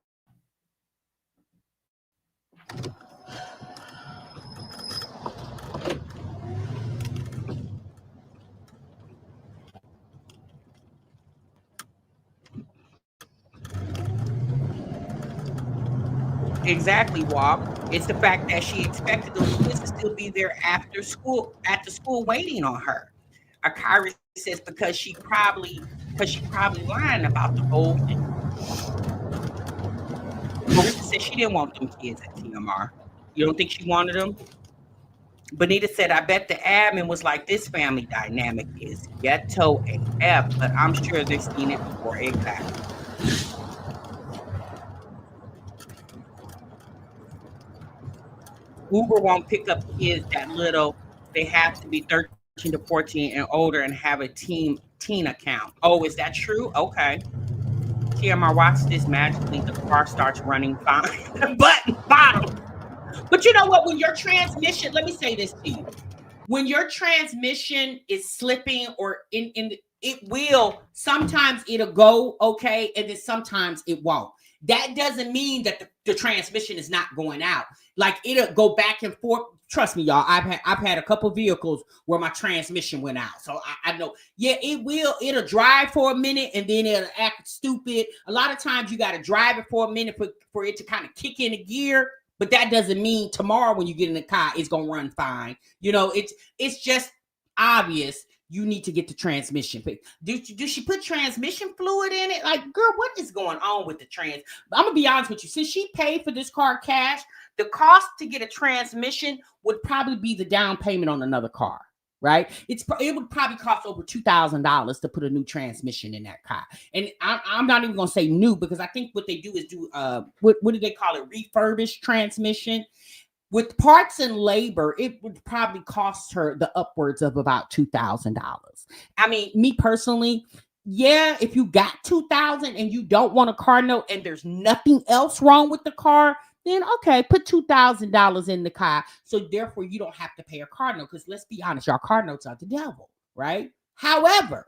Exactly, Walk. It's the fact that she expected those kids to still be there after school, at the school, waiting on her. Akari says because she probably lying about the whole thing. Marissa said she didn't want them kids at TMR. You don't think she wanted them? Bonita said, I bet the admin was like, this family dynamic is ghetto AF, but I'm sure they've seen it before. Exactly. Uber won't pick up kids that little. They have to be 13 to 14 and older and have a teen account. Oh, is that true? Okay. TMR, watch this. Magically, the car starts running fine. Bottom. But you know what? When your transmission, let me say this to you. When your transmission is slipping or it will, sometimes it'll go okay, and then sometimes it won't. That doesn't mean that the transmission is not going out. Like, it'll go back and forth. Trust me, y'all. I've had a couple vehicles where my transmission went out. So I know, yeah, it'll drive for a minute and then it'll act stupid. A lot of times you got to drive it for a minute for it to kind of kick in a gear. But that doesn't mean tomorrow when you get in the car, it's going to run fine. You know, it's just obvious you need to get the transmission fixed. Do she put transmission fluid in it? Like, girl, what is going on with the trans? I'm going to be honest with you. Since she paid for this car cash, the cost to get a transmission would probably be the down payment on another car, right? It would probably cost over $2,000 to put a new transmission in that car. And I'm not even going to say new, because I think what they do is do, what do they call it? Refurbished transmission. With parts and labor, it would probably cost her the upwards of about $2,000. I mean, me personally, yeah, if you got $2,000 and you don't want a car note and there's nothing else wrong with the car, then okay, put $2,000 in the car. So therefore, you don't have to pay a car note. Because let's be honest, y'all, car notes are the devil, right? However,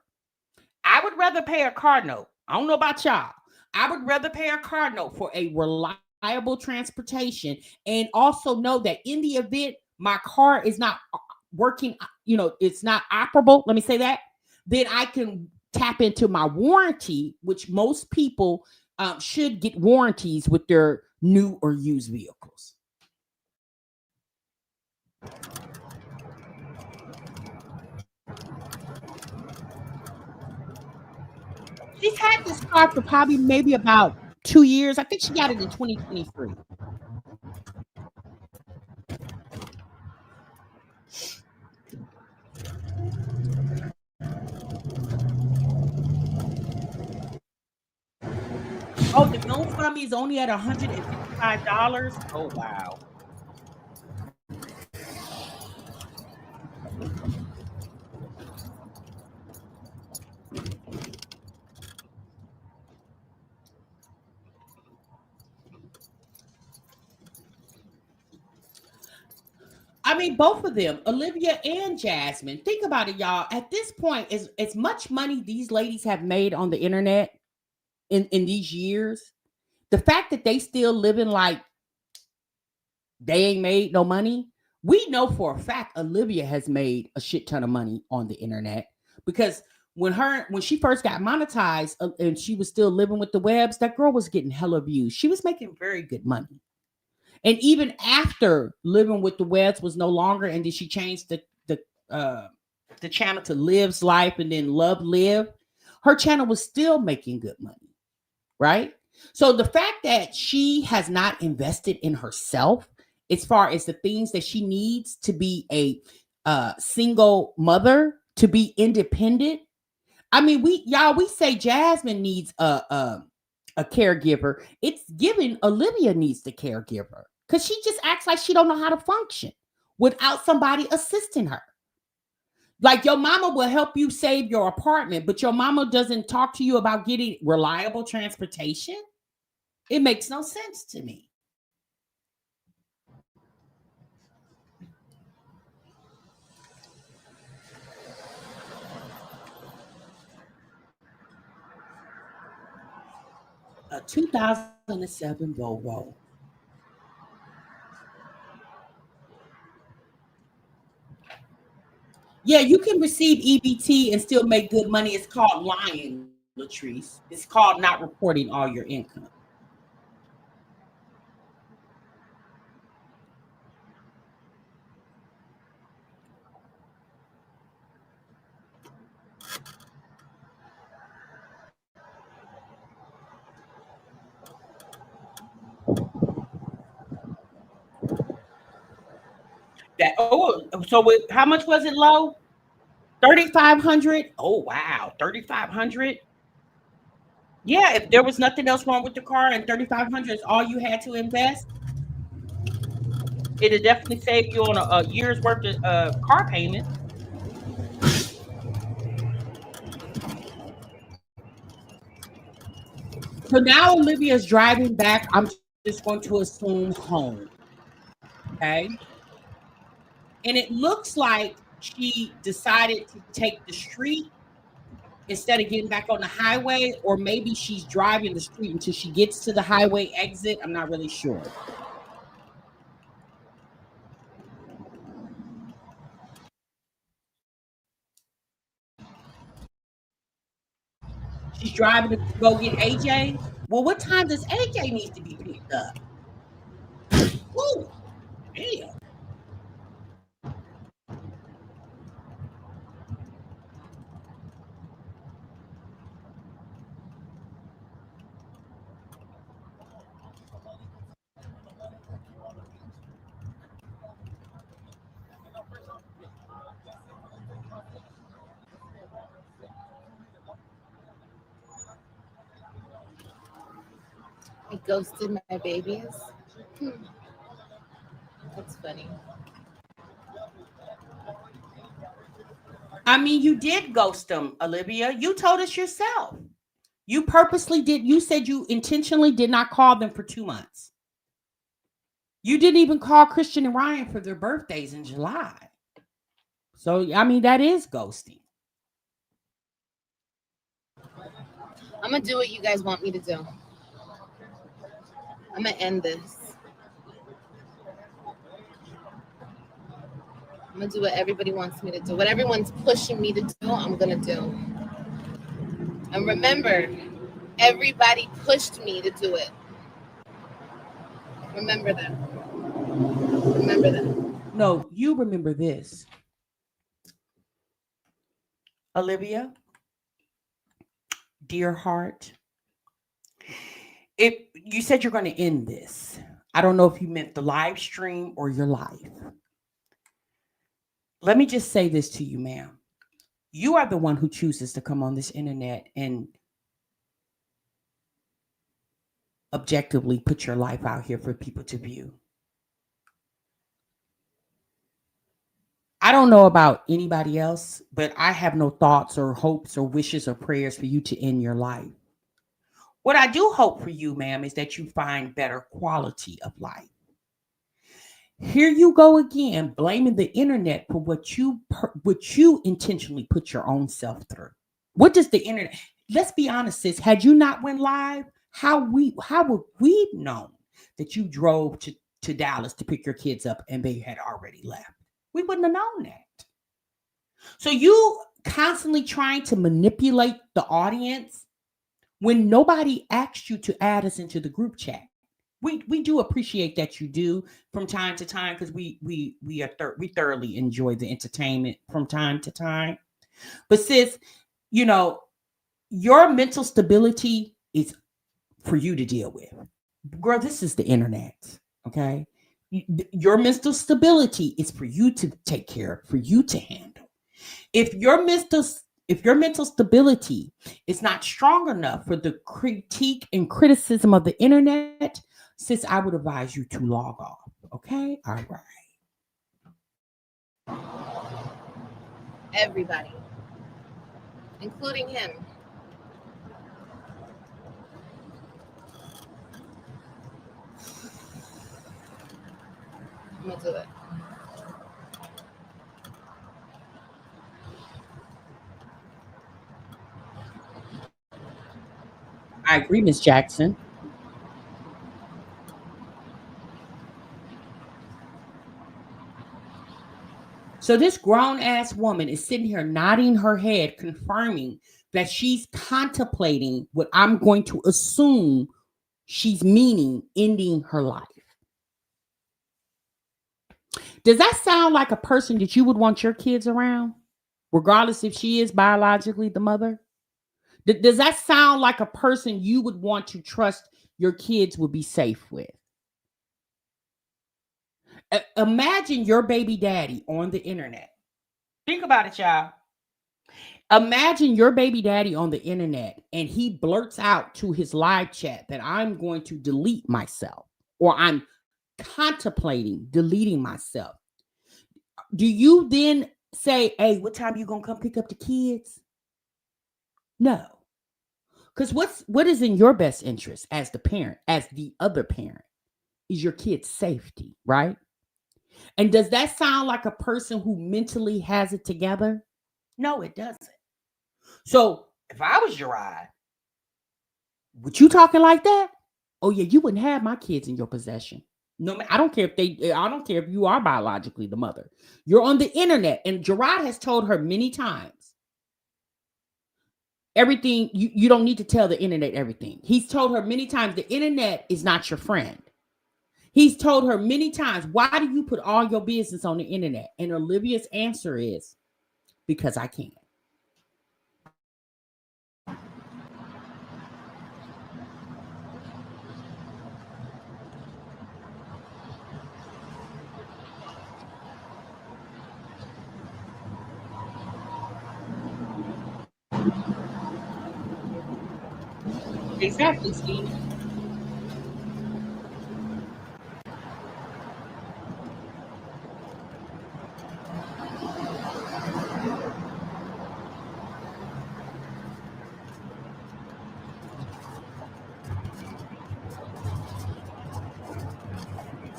I would rather pay a car note. I don't know about y'all. I would rather pay a car note for a reliable transportation, and also know that in the event my car is not working, it's not operable, let me say that, then I can tap into my warranty, which most people should get warranties with their new or used vehicles. She's had this car for probably maybe about 2 years. I think she got it in 2023. Oh, the GoFundMe is only at $155. Oh, wow. I mean, both of them, Olivia and Jasmine. Think about it, y'all. At this point, as much money these ladies have made on the internet in these years, the fact that they still living like they ain't made no money, we know for a fact Olivia has made a shit ton of money on the internet, because when she first got monetized and she was still living with the Webbs, that girl was getting hella views. She was making very good money. And even after living with the Webbs was no longer, and then she changed the channel to Liv's Life and then Love Live, her channel was still making good money, right? So the fact that she has not invested in herself as far as the things that she needs to be a single mother, to be independent. I mean, we say Jasmine needs a caregiver. It's given Olivia needs the caregiver, because she just acts like she don't know how to function. without somebody assisting her. Like your mama will help you save your apartment, but your mama doesn't talk to you about getting reliable transportation. It makes no sense to me. A 2007 Volvo. Yeah, you can receive EBT and still make good money. It's called lying, Latrice. It's called not reporting all your income. How much was it low? 3,500. Oh wow, 3,500. Yeah, if there was nothing else wrong with the car and 3,500 is all you had to invest, it'd definitely save you on a year's worth of car payment. So now Olivia's driving back. I'm just going to assume home. Okay. And it looks like she decided to take the street instead of getting back on the highway, or maybe she's driving the street until she gets to the highway exit. I'm not really sure. She's driving to go get AJ. Well, what time does AJ need to be picked up? Woo, damn. I ghosted my babies. That's funny. I mean, you did ghost them, Olivia. You told us yourself. You purposely did. You said you intentionally did not call them for 2 months. You didn't even call Christian and Ryan for their birthdays in July. So, I mean, that is ghosting. I'm gonna do what you guys want me to do. I'm gonna end this. I'm gonna do what everybody wants me to do. What everyone's pushing me to do, I'm gonna do. And remember, everybody pushed me to do it. Remember that. Remember that. No, you remember this. Olivia, dear heart, if you said you're going to end this, I don't know if you meant the live stream or your life. Let me just say this to you, ma'am. You are the one who chooses to come on this internet and objectively put your life out here for people to view. I don't know about anybody else, but I have no thoughts or hopes or wishes or prayers for you to end your life. What I do hope for you, ma'am, is that you find better quality of life. Here you go again, blaming the internet for what you intentionally put your own self through. What does the internet? Let's be honest, sis. Had you not went live, how would we known that you drove to Dallas to pick your kids up and they had already left? We wouldn't have known that. So you constantly trying to manipulate the audience when nobody asked you to add us into the group chat. We do appreciate that you do from time to time, because we thoroughly enjoy the entertainment from time to time. But sis, you know, your mental stability is for you to deal with. Girl, this is the internet, okay? Your mental stability is for you to take care of, for you to handle. If your mental stability is not strong enough for the critique and criticism of the internet, sis, I would advise you to log off. Okay? All right. Everybody, including him. I'm gonna do it. I agree, Miss Jackson. So this grown ass woman is sitting here nodding her head, confirming that she's contemplating what I'm going to assume she's meaning ending her life. Does that sound like a person that you would want your kids around, regardless if she is biologically the mother? Does that sound like a person you would want to trust your kids would be safe with? Imagine your baby daddy on the internet. Think about it, y'all. Imagine your baby daddy on the internet and he blurts out to his live chat that I'm going to delete myself or I'm contemplating deleting myself. Do you then say, hey, what time you going to come pick up the kids? No. Because what is in your best interest as the parent, as the other parent, is your kid's safety, right? And does that sound like a person who mentally has it together? No, it doesn't. So if I was Gerard, would you talking like that? Oh yeah, you wouldn't have my kids in your possession. No, I don't care if you are biologically the mother. You're on the internet, and Gerard has told her many times. Everything you don't need to tell the internet everything. He's told her many times the internet is not your friend. He's told her many times, why do you put all your business on the internet? And Olivia's answer is, because I can. Exactly, Steve.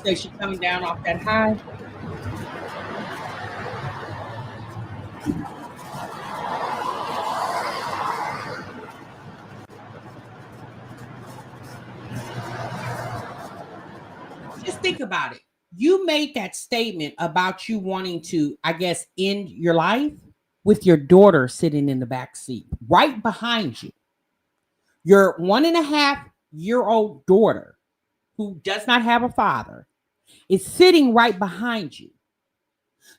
So she's coming down off that high. Just think about it. You made that statement about you wanting to, I guess, end your life with your daughter sitting in the back seat, right behind you. Your 1.5-year-old daughter, who does not have a father, is sitting right behind you.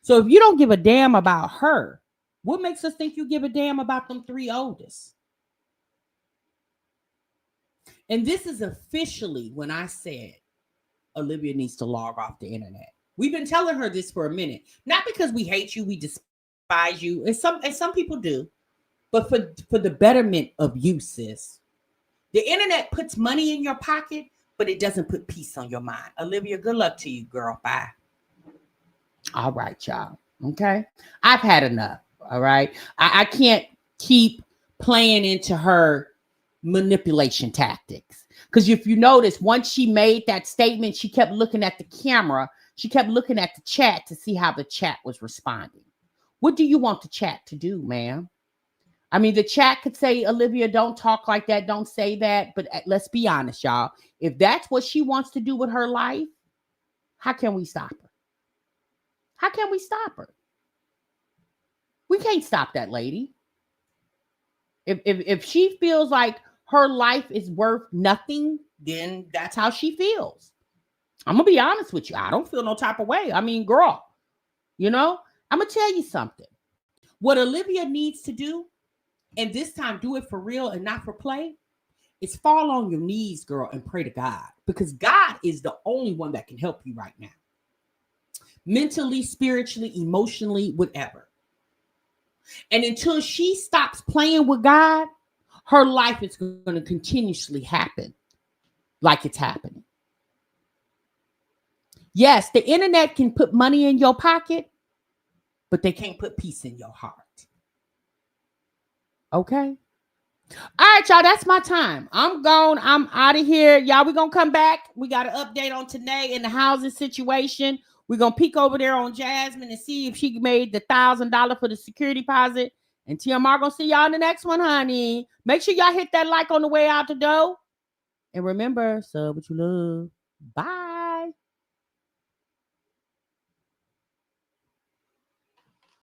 So if you don't give a damn about her, what makes us think you give a damn about them three oldest? And this is officially when I said Olivia needs to log off the internet. We've been telling her this for a minute, not because we hate you, we despise you, and some people do, but for the betterment of you, sis. The internet puts money in your pocket, but it doesn't put peace on your mind. Olivia, good luck to you, girl. Bye. All right, y'all. Okay. I've had enough. All right. I can't keep playing into her manipulation tactics. Because if you notice, once she made that statement, she kept looking at the camera. She kept looking at the chat to see how the chat was responding. What do you want the chat to do, ma'am? I mean, the chat could say, Olivia, don't talk like that. Don't say that. But let's be honest, y'all. If that's what she wants to do with her life, how can we stop her? How can we stop her? We can't stop that lady. If she feels like her life is worth nothing, then that's how she feels. I'm going to be honest with you. I don't feel no type of way. I mean, girl, I'm going to tell you something. What Olivia needs to do, and this time do it for real and not for play, is fall on your knees, girl, and pray to God. Because God is the only one that can help you right now. Mentally, spiritually, emotionally, whatever. And until she stops playing with God, her life is going to continuously happen like it's happening. Yes, the internet can put money in your pocket, but they can't put peace in your heart. Okay? All right, y'all, that's my time. I'm gone. I'm out of here. Y'all, we're going to come back. We got an update on today in the housing situation. We're going to peek over there on Jasmine and see if she made the $1,000 for the security deposit. And TMR going to see y'all in the next one, honey. Make sure y'all hit that like on the way out the door. And remember, sub what you love. Bye.